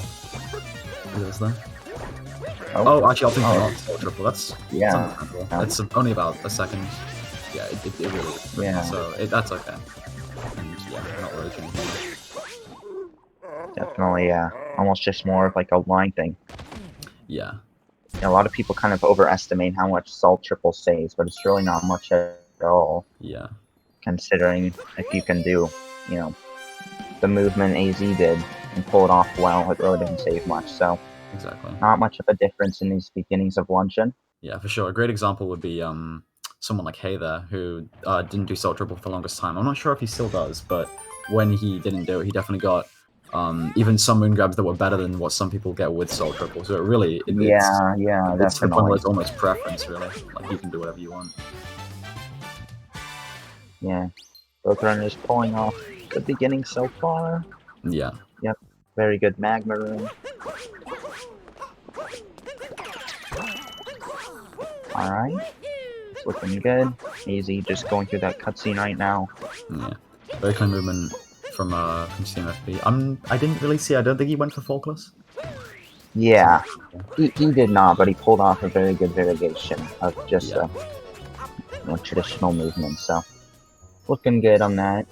it is there. Oh, actually, I'll think not soul triple. That's yeah. It's only about a second. Yeah, it really is. Yeah. So that's okay. And yeah, not really changing. Definitely, yeah. Almost just more of like a line thing. Yeah. You know, a lot of people kind of overestimate how much salt triple saves, but it's really not much at all. Yeah. Considering if you can do, you know, the movement AZ did and pull it off well, it really didn't save much. So exactly. Not much of a difference in these beginnings of Luncheon. Yeah, for sure. A great example would be someone like Hay there, who didn't do salt triple for the longest time. I'm not sure if he still does, but when he didn't do it, he definitely got even some moon grabs that were better than what some people get with salt triple. So it really, Yeah, it's to the point where definitely. it's almost preference, really. Like you can do whatever you want. Yeah. Both runners pulling off the beginning so far. Yeah. Yep. Very good magma room. Alright. It's looking good. Easy, just going through that cutscene right now. Yeah. Very clean movement from CMFP. I didn't really see. I don't think he went for faultless. Yeah. He did not, but he pulled off a very good variation of just Yeah. a more traditional movement, so looking good on that.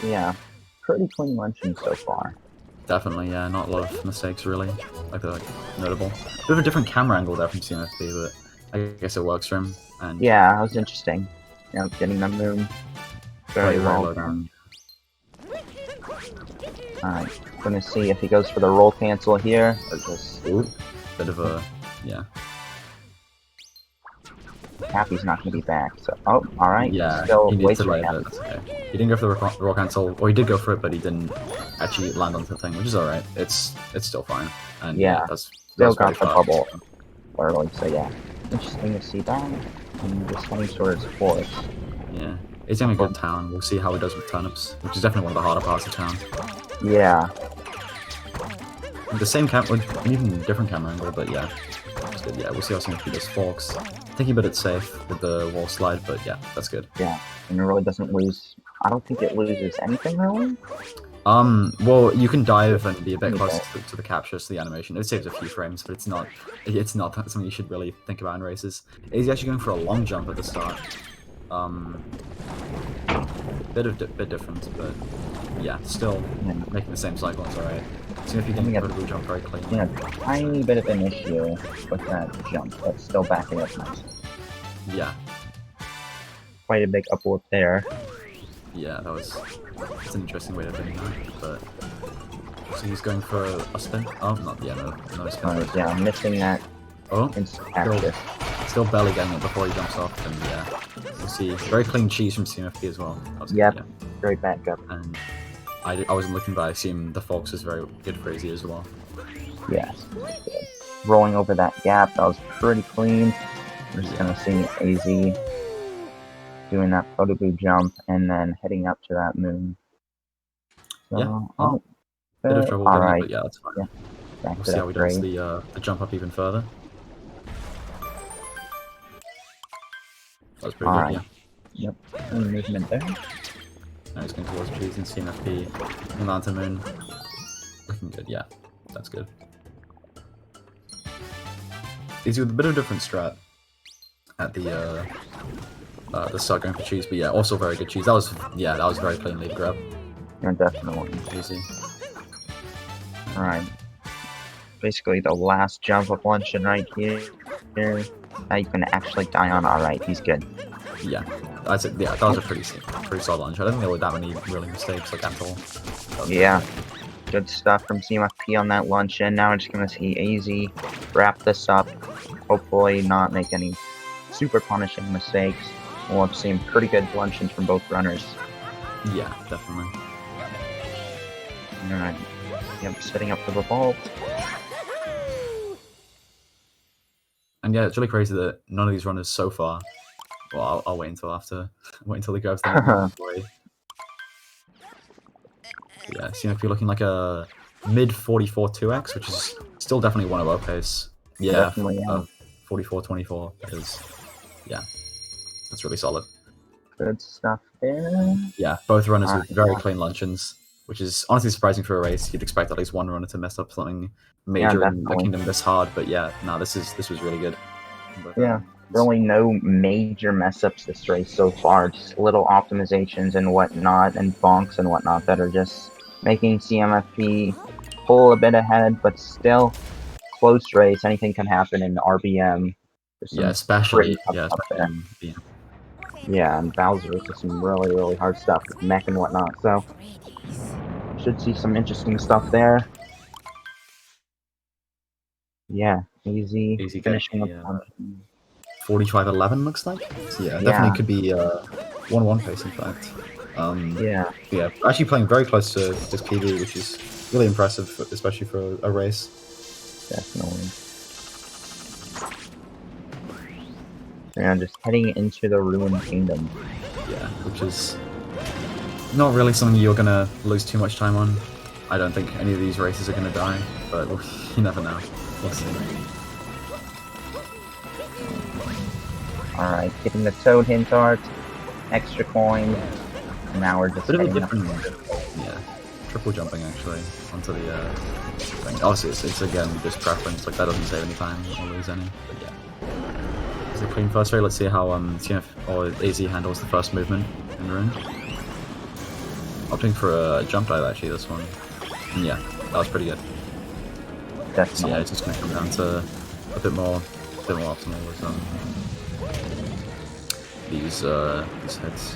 Yeah. Pretty clean luncheon so far. Definitely, yeah. Not a lot of mistakes, really. Like they're notable. Bit of a different camera angle there from CMFP, but I guess it works for him. And Yeah, that was interesting. You know, getting the moon very well low done. down. Alright, gonna see if he goes for the roll cancel here, or just... Ooh, bit of a, yeah. Happy's not gonna be back, so... Oh, alright, Yeah, still he way needs to too lay a happy. bit, that's okay. He didn't go for the roll cancel, or he did go for it, but he didn't actually land onto the thing, which is alright. It's still fine. And Yeah, that's still very got the fast. bubble early, so yeah. Interesting to see that, and just heading towards fourth. Yeah, he's in a good town. We'll see how he does with turnips, which is definitely one of the harder parts of town. Yeah. The same camera, an even different camera angle, but yeah. That's good. Yeah, we'll see how CMFP does forks. Thinking about it safe with the wall slide, but yeah, that's good. Yeah, and it really doesn't lose... I don't think it loses anything, really? Well, you can dive and be a bit closer to the capture, to the animation. It saves a few frames, but it's not something you should really think about in races. He's actually going for a long jump at the start. Bit different, but yeah, still making the same cycle is alright. See if you can put a blue jump very cleanly. Yeah, tiny bit of an issue with that jump, but still backing up nice. Yeah. Quite a big upward there. Yeah, it's an interesting way of doing that, but so he's going for a spin. Oh, not no spin. Yeah, missing that. Oh, active. Still barely getting it before he jumps off, and yeah, we'll see. Very clean cheese from CMFP as well. Yep, yeah. Great backup. And I wasn't looking, but I assume the Fox is very good for AZ as well. Yes. Rolling over that gap, that was pretty clean. We're just gonna see AZ doing that photo booth jump and then heading up to that moon. So, yeah. Bit of trouble getting right. it, but yeah, that's fine. Yeah. We'll see how he does the jump up even further. That was pretty good, yeah. Yep, movement there. Now he's going towards trees and CMFP, Mountain Moon. Looking good, yeah. That's good. He's with a bit of a different strat at the start going for cheese, but yeah, also very good cheese. That was very clean lead grab. Yeah, definitely. Easy. Alright. Basically the last jump of luncheon right here. Now you can actually die on. Alright, he's good. Yeah, that was a pretty solid lunch. I don't think there were that many really mistakes like at all. Yeah, good stuff from CMFP on that luncheon. Now we're just gonna see AZ wrap this up. Hopefully not make any super punishing mistakes. We'll have seen pretty good luncheons from both runners. Yeah, definitely. Alright. Yep, setting up for the vault. And yeah, it's really crazy that none of these runners so far. Well, I'll wait until after. Wait until he grabs the boy. Yeah, CMFP looking like a mid 44 2x, which is still definitely one of our pace. Yeah, 44-24 is, yeah, that's really solid. Good stuff there. Yeah, both runners with very clean luncheons, which is honestly surprising for a race. You'd expect at least one runner to mess up something major in a kingdom this hard, but yeah, no, this was really good. Yeah, really no major mess ups this race so far. Just little optimizations and whatnot, and bonks and whatnot that are just making CMFP pull a bit ahead, but still close race. Anything can happen in RBM. Yeah, especially there. Yeah, and Bowser is some really hard stuff with mech and whatnot. So should see some interesting stuff there. Yeah, easy. Easy get Finishing up the on 45-11 looks like. So yeah, Yeah. definitely could be 1-1 pace in fact. Yeah, Yeah, actually playing very close to this PB, which is really impressive, especially for a race. definitely. And just heading into the Ruined Kingdom. Yeah, which is not really something you're gonna lose too much time on. I don't think any of these races are gonna die, but you never know. We'll see. Alright, getting the Toad hint art, extra coins, and now we're just Bit of a heading up. different, yeah, triple jumping actually onto the thing. Obviously, it's again just preference. Like that doesn't save any time or lose any. But yeah, it's a clean first rate. Let's see how CMF or AZ handles the first movement in Rune. Opting for a jump dive actually this one. And yeah, that was pretty good. Definitely. So yeah, it's just gonna come down to a bit more optimal with these hits.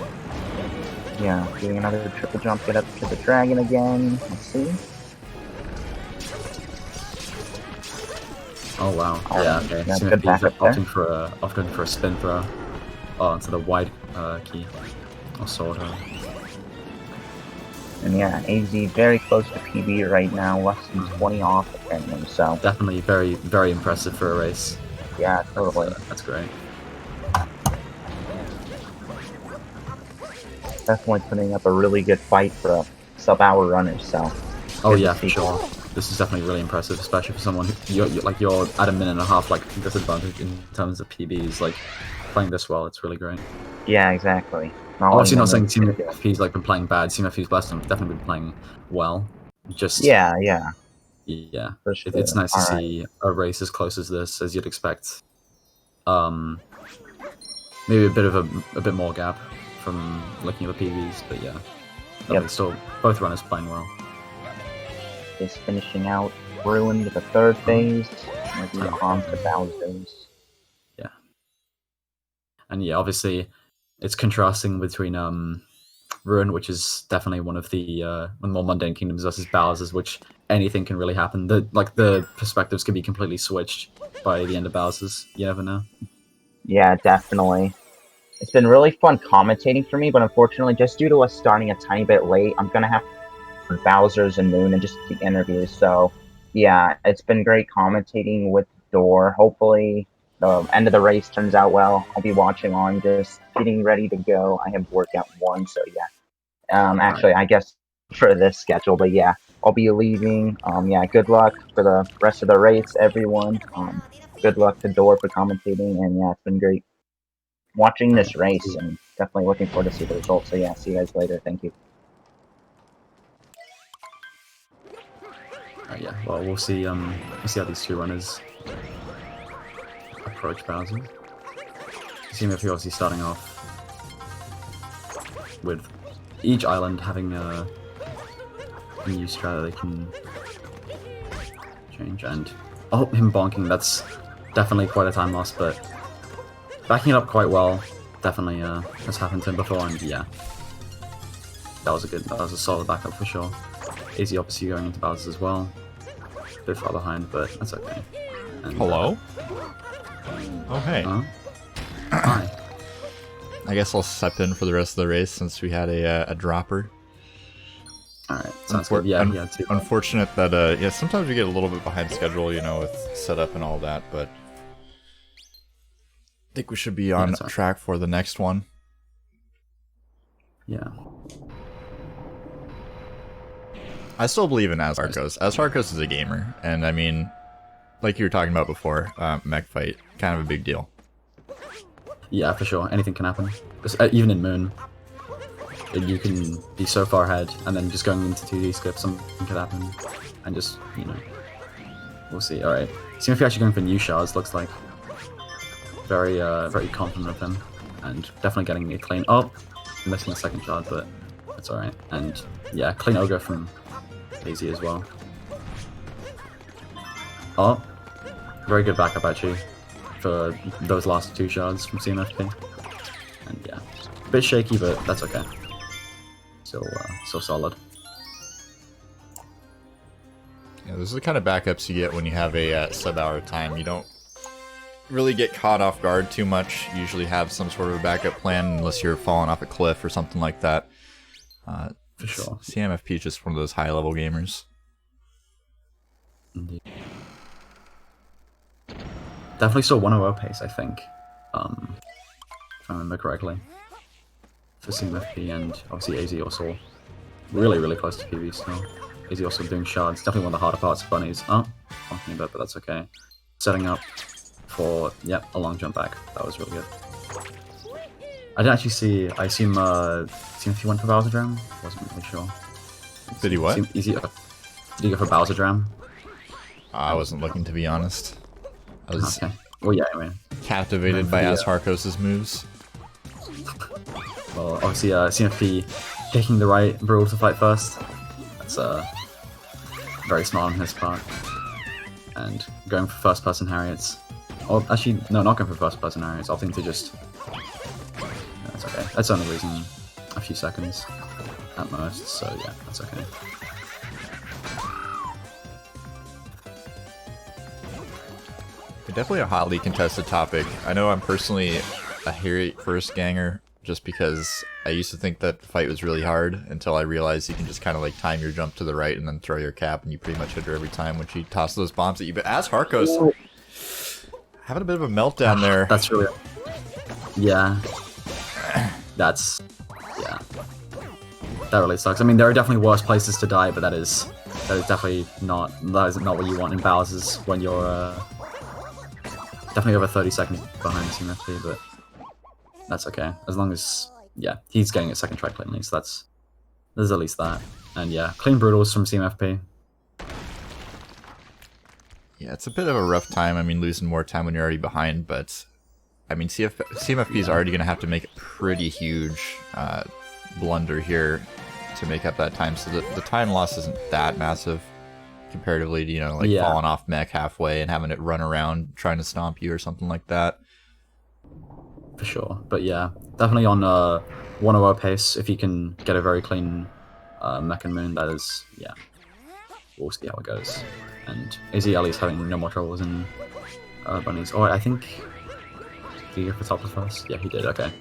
Yeah, doing another triple jump, get up to the dragon again. Let's see. Oh wow! Oh, Yeah, okay. yeah, CMFP good backup there. opting for a spin throw onto the wide key or sword. And yeah, AZ very close to PB right now, less than 20 off apparently, so. Definitely very, very impressive for a race. Yeah, totally. That's great. Definitely putting up a really good fight for a sub-hour runner, so. Oh yeah, for sure. This is definitely really impressive, especially for someone you're at a minute and a half like disadvantage in terms of PBs. Like playing this well, it's really great. Yeah, exactly. Obviously, not saying CMFP's like been playing bad. CMFP's definitely been playing well. Just yeah, for sure. It's nice to see a race as close as this as you'd expect. Maybe a bit more gap from looking at the PVs, but yeah, still both runners playing well. Just finishing out Ruined the third phase, maybe on to Bowser's. Yeah, and yeah, obviously it's contrasting between Ruin, which is definitely one of the more mundane kingdoms, versus Bowser's, which anything can really happen. The perspectives can be completely switched by the end of Bowser's. You never know. Yeah, definitely. It's been really fun commentating for me, but unfortunately, just due to us starting a tiny bit late, I'm gonna have Bowser's and Moon and just the interviews. So yeah, it's been great commentating with Door. Hopefully the end of the race turns out well. I'll be watching on, just getting ready to go. I have work at 1, so yeah. Actually, I guess for this schedule, but yeah, I'll be leaving. Yeah, good luck for the rest of the race, everyone. Good luck to Door for commentating, and yeah, it's been great watching this race, and definitely looking forward to see the results. So yeah, see you guys later. Thank you. Yeah, well, we'll see how these two runners approach Bowser. CMFP obviously starting off with each island having a new strat that they can change, and him bonking, that's definitely quite a time loss, but backing it up quite well definitely has happened to him before, and yeah, that was a solid backup for sure. AZ obviously going into Bowser's as well. A bit far behind, but that's okay. And, hello? Oh, hey. Hi. I guess I'll step in for the rest of the race since we had a dropper. Alright, sounds good. Yeah, too. Unfortunate that, yeah, sometimes we get a little bit behind schedule, you know, with setup and all that, but I think we should be on track for the next one. Yeah. I still believe in AzHarcos. AzHarcos is a gamer, and I mean, like you were talking about before, mech fight, kind of a big deal. Yeah, for sure. Anything can happen. Even in Moon, you can be so far ahead, and then just going into 2D skip, something could happen, and just, you know, we'll see. Alright. See if you're actually going for new shards, looks like. Very, very confident of him, and definitely getting a clean. Oh, missing the second shard, but that's alright. And yeah, clean ogre from AZ as well. Oh, very good backup actually for those last 2 shards from CMFP. And yeah, a bit shaky, but that's okay. Still solid. Yeah, those are the kind of backups you get when you have a sub-hour time. You don't really get caught off guard too much. You usually have some sort of a backup plan unless you're falling off a cliff or something like that. For sure. CMFP is just one of those high-level gamers. Indeed. Definitely still 100 pace, I think. If I remember correctly. For CMFP, and obviously AZ also really close to PB still. AZ also doing shards. Definitely one of the harder parts of bunnies. Oh, talking about, but that's okay. Setting up for, yep, a long jump back. That was really good. I didn't actually see, I assume CMFP went for Bowser Dram? Wasn't really sure. Did he what? Did he go for Bowser Dram? I wasn't looking, to be honest. I was Well, yeah, anyway. captivated by AzHarcos' moves. Well, obviously, CMFP taking the right Brawl to fight first. That's very smart on his part. And going for first-person Harriets. Oh, actually, no, not going for first-person Harriets. Opting to just... That's okay. That's only losing a few seconds at most, so yeah, that's okay. Definitely a hotly contested topic. I know I'm personally a Harriet first ganger just because I used to think that the fight was really hard until I realized you can just kind of like time your jump to the right and then throw your cap and you pretty much hit her every time when she tosses those bombs at you. But AzHarcos having a bit of a meltdown there. That's really... Yeah. That's... Yeah. That really sucks. I mean, there are definitely worse places to die, but that is definitely not... That is not what you want in Bowser's when you're... Definitely over 30 seconds behind CMFP, but that's okay. As long as, yeah, he's getting a second try cleanly, so there's at least that. And yeah, clean brutals from CMFP. Yeah, it's a bit of a rough time. I mean, losing more time when you're already behind, but I mean, CMFP is already going to have to make a pretty huge blunder here to make up that time. So the time loss isn't that massive comparatively to, you know, like falling off mech halfway and having it run around trying to stomp you or something like that. For sure. But yeah, definitely on 100 pace, if you can get a very clean mech and moon, that is, yeah, we'll see how it goes. And AZL is having no more troubles in bunnies. Oh, I think, did he go for topless first? Yeah, he did, okay.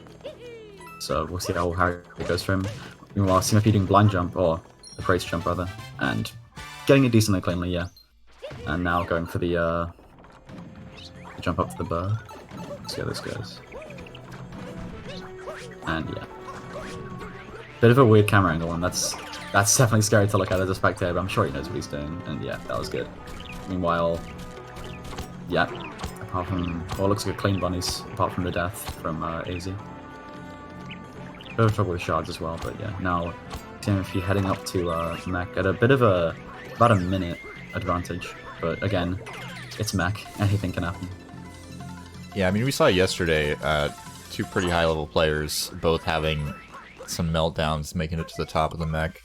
So we'll see how it goes for him. Meanwhile, CMFP doing blind jump, or the praise jump rather, and getting it decently cleanly, yeah. And now going for the jump up to the bird. Let's see how this goes. And yeah. Bit of a weird camera angle, and that's definitely scary to look at as a spectator, but I'm sure he knows what he's doing, and yeah, that was good. Meanwhile, yeah, apart from, well, it looks like a clean bunnies, apart from the death from AZ. Bit of trouble with shards as well, but yeah, now CMFP heading up to mech at a bit of a, about a minute advantage, but again, it's mech, anything can happen. Yeah, I mean, we saw yesterday two pretty high-level players both having some meltdowns, making it to the top of the mech.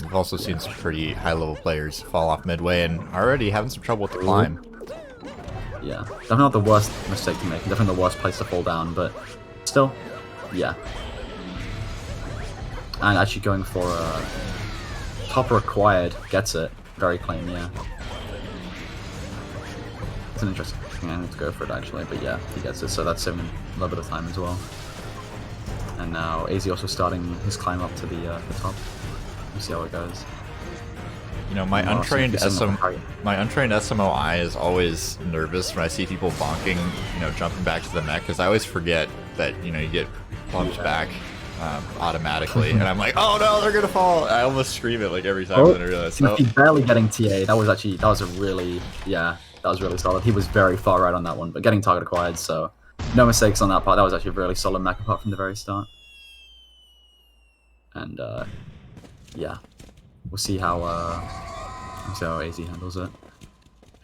We've also seen some pretty high-level players fall off midway and already having some trouble with the climb. Yeah, definitely not the worst mistake to make, definitely the worst place to fall down, but still, yeah. And actually going for top required gets it very clean, yeah. It's an interesting thing, I need to go for it actually, but yeah, he gets it, so that's saving a little bit of time as well. And now AZ also starting his climb up to the top. We'll see how it goes. You know, my untrained SMO eye is always nervous when I see people bonking, you know, jumping back to the mech, because I always forget that, you know, you get bumped back automatically, and I'm like, oh no, they're gonna fall! I almost scream it like every time I realize. So he's barely getting TA. That was a really, yeah, that was really solid. He was very far right on that one, but getting target acquired, so no mistakes on that part. That was actually a really solid mech apart from the very start. And yeah, we'll see how AZ handles it.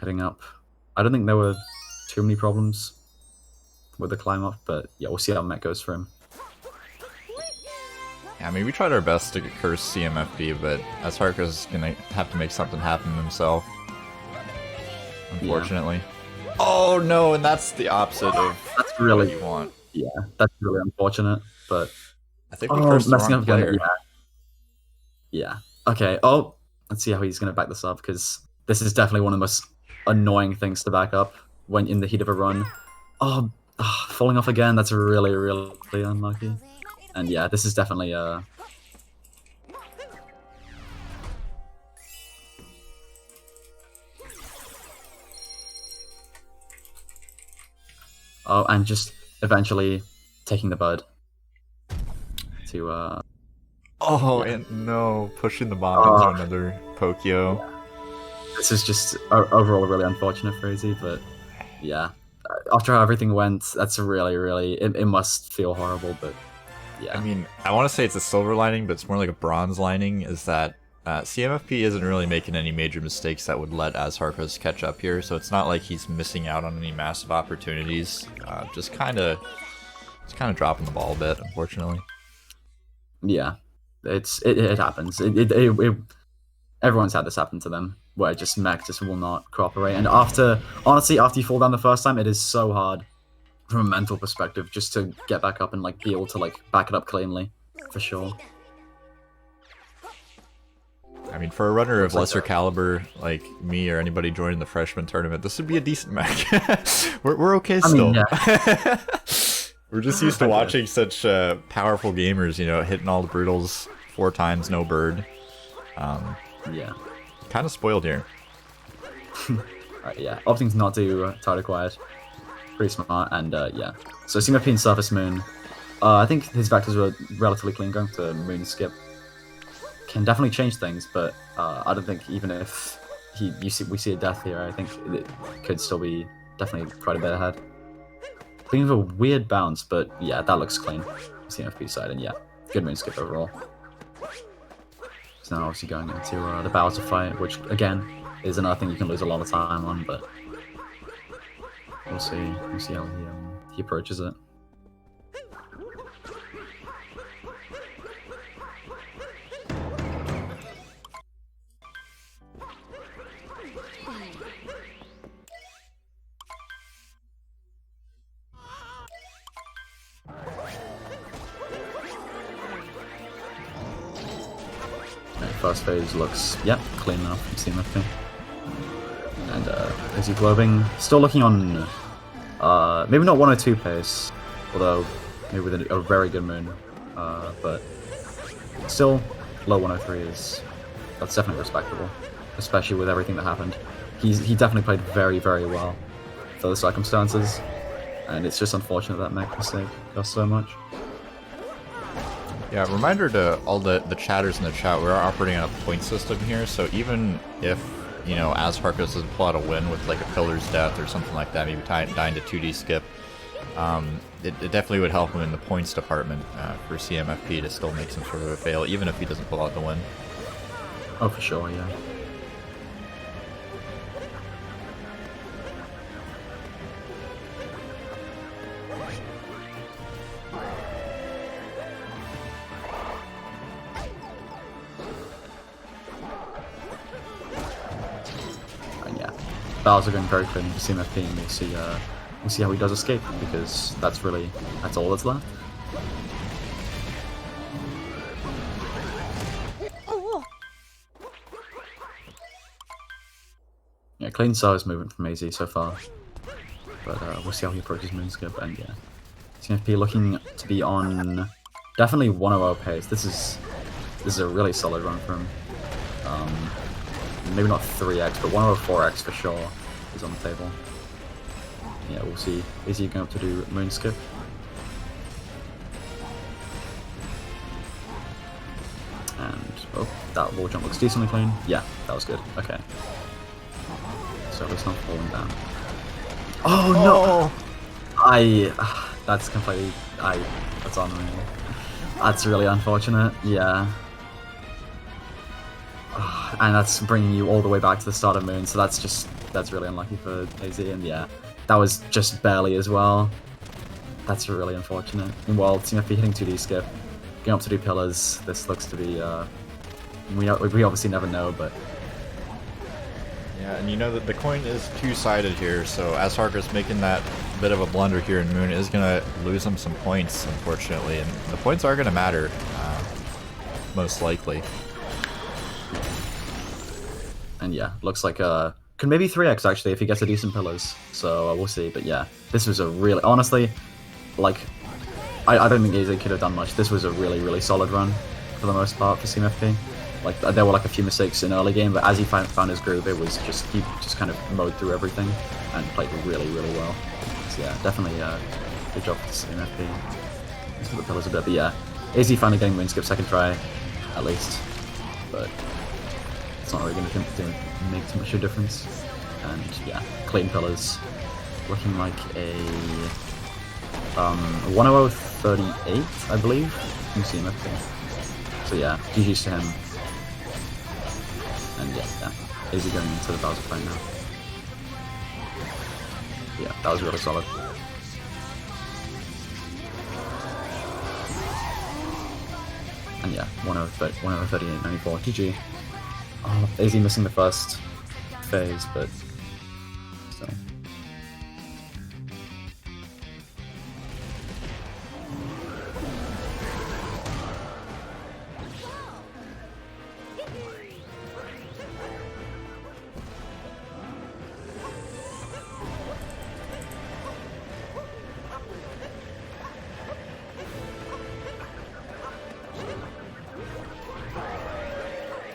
Heading up. I don't think there were too many problems with the climb up, but yeah, we'll see how mech goes for him. Yeah, I mean, we tried our best to curse CMFP, but AzHarcos is gonna have to make something happen himself. Unfortunately. Yeah. Oh no, and that's the opposite of what you want. Yeah, that's really unfortunate, but I think we cursed the wrong player. Yeah. Okay. Oh, Let's see how he's going to back this up, because this is definitely one of the most annoying things to back up when in the heat of a run. Oh, falling off again. That's really, really unlucky. And yeah, this is definitely oh, and just eventually taking the bud to Oh, and no, pushing the bomb into another Pokio. This is just overall really unfortunate for AZ, but yeah, after how everything went, that's really, really, it must feel horrible, but yeah. I mean, I want to say it's a silver lining, but it's more like a bronze lining, is that CMFP isn't really making any major mistakes that would let AzHarcos catch up here, so it's not like he's missing out on any massive opportunities. Just kind of dropping the ball a bit, unfortunately. Yeah, it happens. Everyone's had this happen to them, where just mech just will not cooperate. And honestly, after you fall down the first time, it is so hard from a mental perspective just to get back up and like be able to like back it up cleanly, for sure. I mean, for a runner of lesser caliber like me or anybody joining the freshman tournament, this would be a decent mech. we're okay still. I mean, yeah. We're just used to watching such powerful gamers, you know, hitting all the brutals 4 times, no bird. Yeah. Kind of spoiled here. Alright, yeah. Opting not to Tide Acquired. Pretty smart, and yeah. So CMFP and Surface Moon. I think his vectors were relatively clean going to Moon Skip. Can definitely change things, but I don't think even if we see a death here, I think it could still be definitely quite a bit ahead. Thinking of a weird bounce, but yeah, that looks clean. CMFP side, and yeah, good Moon Skip overall. So now obviously going into the Bowser fight, which again is another thing you can lose a lot of time on, but we'll see how he approaches it. First phase looks, yep, clean enough from CMFP. And is he globing? Still looking on, maybe not 102 pace, although maybe with a very good moon, but still low 103 that's definitely respectable, especially with everything that happened. He definitely played very, very well for the circumstances, and it's just unfortunate that mech mistake cost so much. Yeah, reminder to all the chatters in the chat, we're operating on a point system here, so even if, you know, AzHarcos doesn't pull out a win with like a Pillar's Death or something like that, maybe dying to 2D skip, it definitely would help him in the points department for CMFP to still make some sort of a fail, even if he doesn't pull out the win. Oh, for sure, yeah. Bowser going very clean into CMFP, and we'll see how he does escape, because that's all that's left. Yeah, clean service movement from AZ so far, but we'll see how he approaches Moonskip, and yeah, CMFP looking to be on definitely 100 pace. This is a really solid run for him. Maybe not 3x, but 104x for sure is on the table. Yeah, we'll see. Is he going to do Moonskip? And, oh, that wall jump looks decently clean. Yeah, that was good. Okay. So it's not falling down. Oh, no! That's completely, that's on me. That's really unfortunate, yeah. And that's bringing you all the way back to the start of Moon, so that's really unlucky for AZ, and yeah, that was just barely as well. That's really unfortunate. Meanwhile, CMFP hitting 2D skip, going up to do pillars, this looks to be, we obviously never know, but... Yeah, and you know that the coin is two-sided here, so AzHarcos making that bit of a blunder here in Moon is going to lose him some points, unfortunately, and the points are going to matter, most likely. And yeah, looks like can maybe 3x actually if he gets a decent pillars. So we'll see. But yeah, this was a really honestly, like, I don't think AZ could have done much. This was a really solid run for the most part for CMFP. Like there were like a few mistakes in early game, but as he found his groove, it was just he just kind of mowed through everything and played really well. So yeah, definitely good job for CMFP. Let's put the pillars a bit, but yeah, AZ finally getting win skip second try, at least. But it's not really going to make too much of a difference. And yeah, clean pillars, looking like a 10038, I believe, from CMFP. So yeah, GG's to him. And yeah, AZ going into the Bowser fight now. Yeah, that was really solid. And yeah, 138.94, GG. Oh, AZ missing the first phase, but still.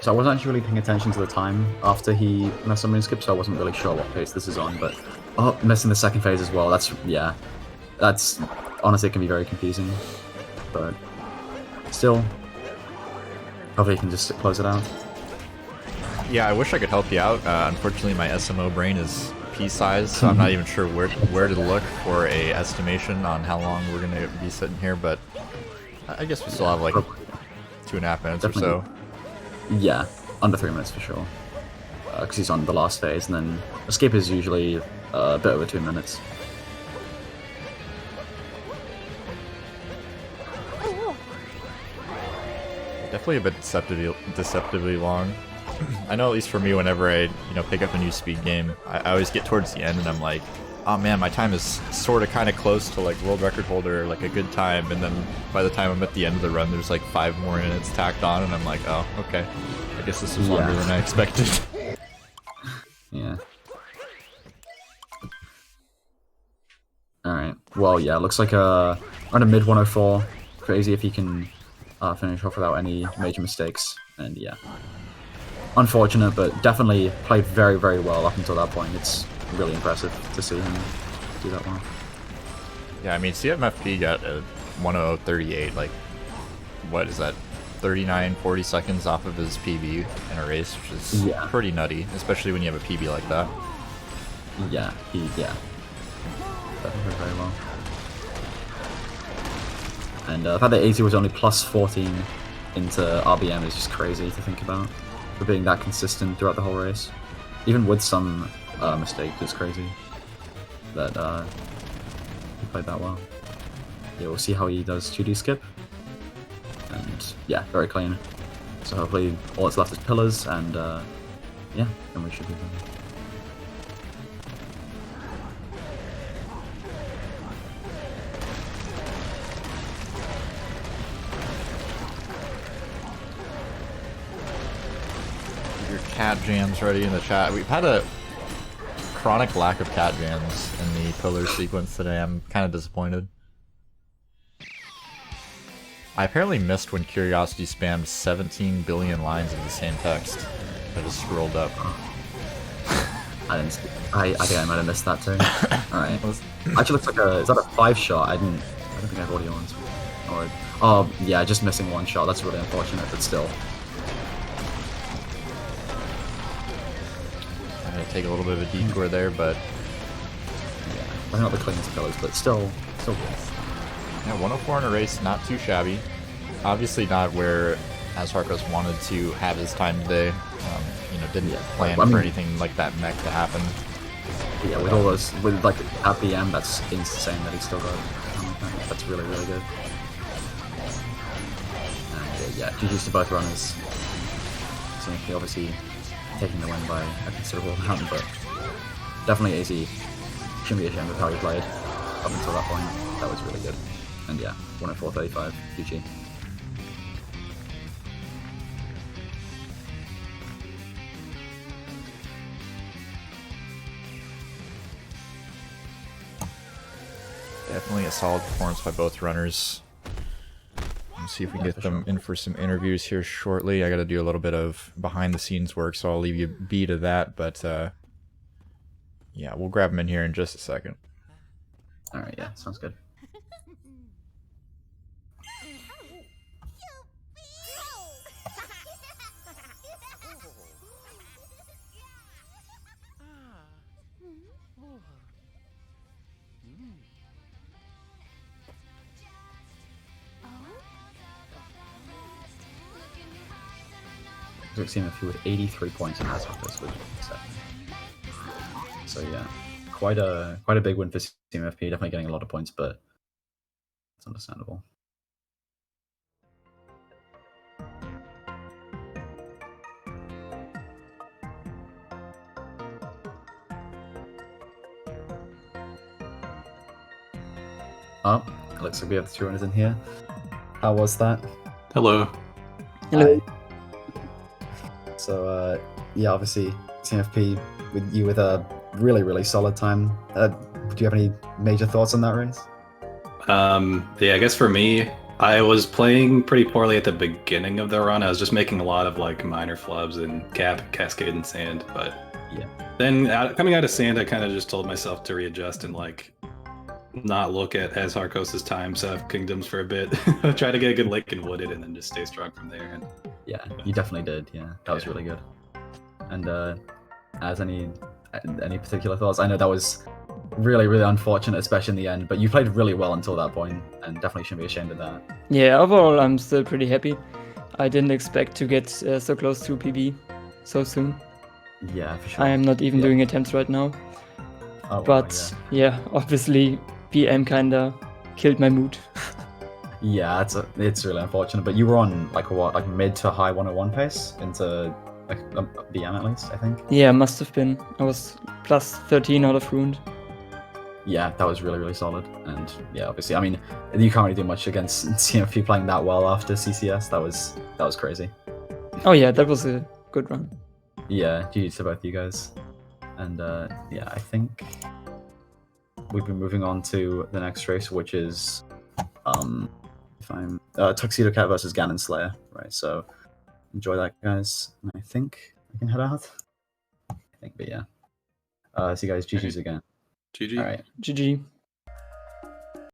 So I wasn't actually really paying attention to the time after he messed up moon skip, so I wasn't really sure what pace this is on, but missing the second phase as well, that's honestly, it can be very confusing, but still, hopefully you can just close it out. Yeah, I wish I could help you out. Unfortunately, my SMO brain is pea-sized, so I'm not even sure where to look for a estimation on how long we're going to be sitting here, but I guess we still have like 2.5 minutes or so. Yeah, under 3 minutes for sure. Because he's on the last phase, and then escape is usually a bit over 2 minutes. Definitely a bit deceptively long. I know, at least for me, whenever I pick up a new speed game, I always get towards the end and I'm like, oh man, my time is sort of kind of close to like world record holder, like a good time, and then by the time I'm at the end of the run, there's like 5 more minutes tacked on, and I'm like, oh, okay, I guess this was longer than I expected. Yeah. Alright, well, yeah, looks like around a mid 104. Crazy if he can finish off without any major mistakes, and yeah. Unfortunate, but definitely played very well up until that point. It's really impressive to see him do that well. Yeah, I mean, CMFP got a 10038, like, what is that, 39-40 seconds off of his PB in a race, which is pretty nutty, especially when you have a PB like that. Yeah, definitely very well. And the fact that AZ was only plus 14 into RBM is just crazy to think about, for being that consistent throughout the whole race. Even with some mistake, it's crazy that he played that well. Yeah, we'll see how he does 2D skip. And yeah, very clean. So hopefully all that's left is pillars, and yeah, then we should be done. Your cat jams ready in the chat. We've had a chronic lack of cat jams in the pillar sequence today. I'm kind of disappointed. I apparently missed when Curiosity spammed 17 billion lines of the same text. I just scrolled up. I think I might have missed that too. Alright. Actually looks like is that a 5 shot? I don't think I have audio on. Or, oh yeah, just missing 1 shot. That's really unfortunate, but still. I'm gonna take a little bit of a detour there, but yeah, probably not the cleanest pillars, but still good. Yeah, 104 in a race, not too shabby. Obviously not where AzHarcos wanted to have his time today. Didn't plan for anything like that mech to happen. Yeah, with all those, with like at the end, that's insane that he still got it. That's really good. And yeah, GG's to both runners. So he obviously taking the win by a considerable amount, but definitely AZ shouldn't be ashamed of how he played up until that point. That was really good. And yeah, 104.35, GG. Definitely a solid performance by both runners. Let's see if we can get them in for some interviews here shortly. I got to do a little bit of behind the scenes work, so I'll leave you be to that. But yeah, we'll grab them in here in just a second. All right, yeah, sounds good. CMFP with 83 points in AzHarcos, which is 7. So yeah, quite a big win for CMFP. Definitely getting a lot of points, but it's understandable. Oh, it looks like we have the 2 runners in here. How was that? Hello. Hello. Hi. So yeah, obviously CMFP with you with a really solid time. Do you have any major thoughts on that race? Yeah, I guess for me, I was playing pretty poorly at the beginning of the run. I was just making a lot of like minor flubs in cap, cascade, and sand. But yeah, then coming out of sand, I kind of just told myself to readjust and like not look at AzHarcos' time, South Kingdoms for a bit. Try to get a good lake and wooded, and then just stay strong from there. And yeah, you definitely did. Yeah, that was really good. And as any particular thoughts? I know that was really unfortunate, especially in the end. But you played really well until that point, and definitely shouldn't be ashamed of that. Yeah, overall I'm still pretty happy. I didn't expect to get so close to PB so soon. Yeah, for sure. I am not even doing attempts right now. Oh, But yeah, obviously PM kinda killed my mood. yeah, it's really unfortunate. But you were on like mid to high 101 pace into like a BM at least, I think. Yeah, must have been. I was plus 13 out of ruined. Yeah, that was really solid. And yeah, obviously, I mean, you can't really do much against CMFP playing that well after CCS. That was crazy. Oh yeah, that was a good run. Yeah, GG to both you guys. And yeah, I think we've been moving on to the next race, which is Tuxedo Cat versus Ganon Slayer, right? So enjoy that, guys. And I think I can head out. But yeah. See you guys. GG's again. GG. All right. GG.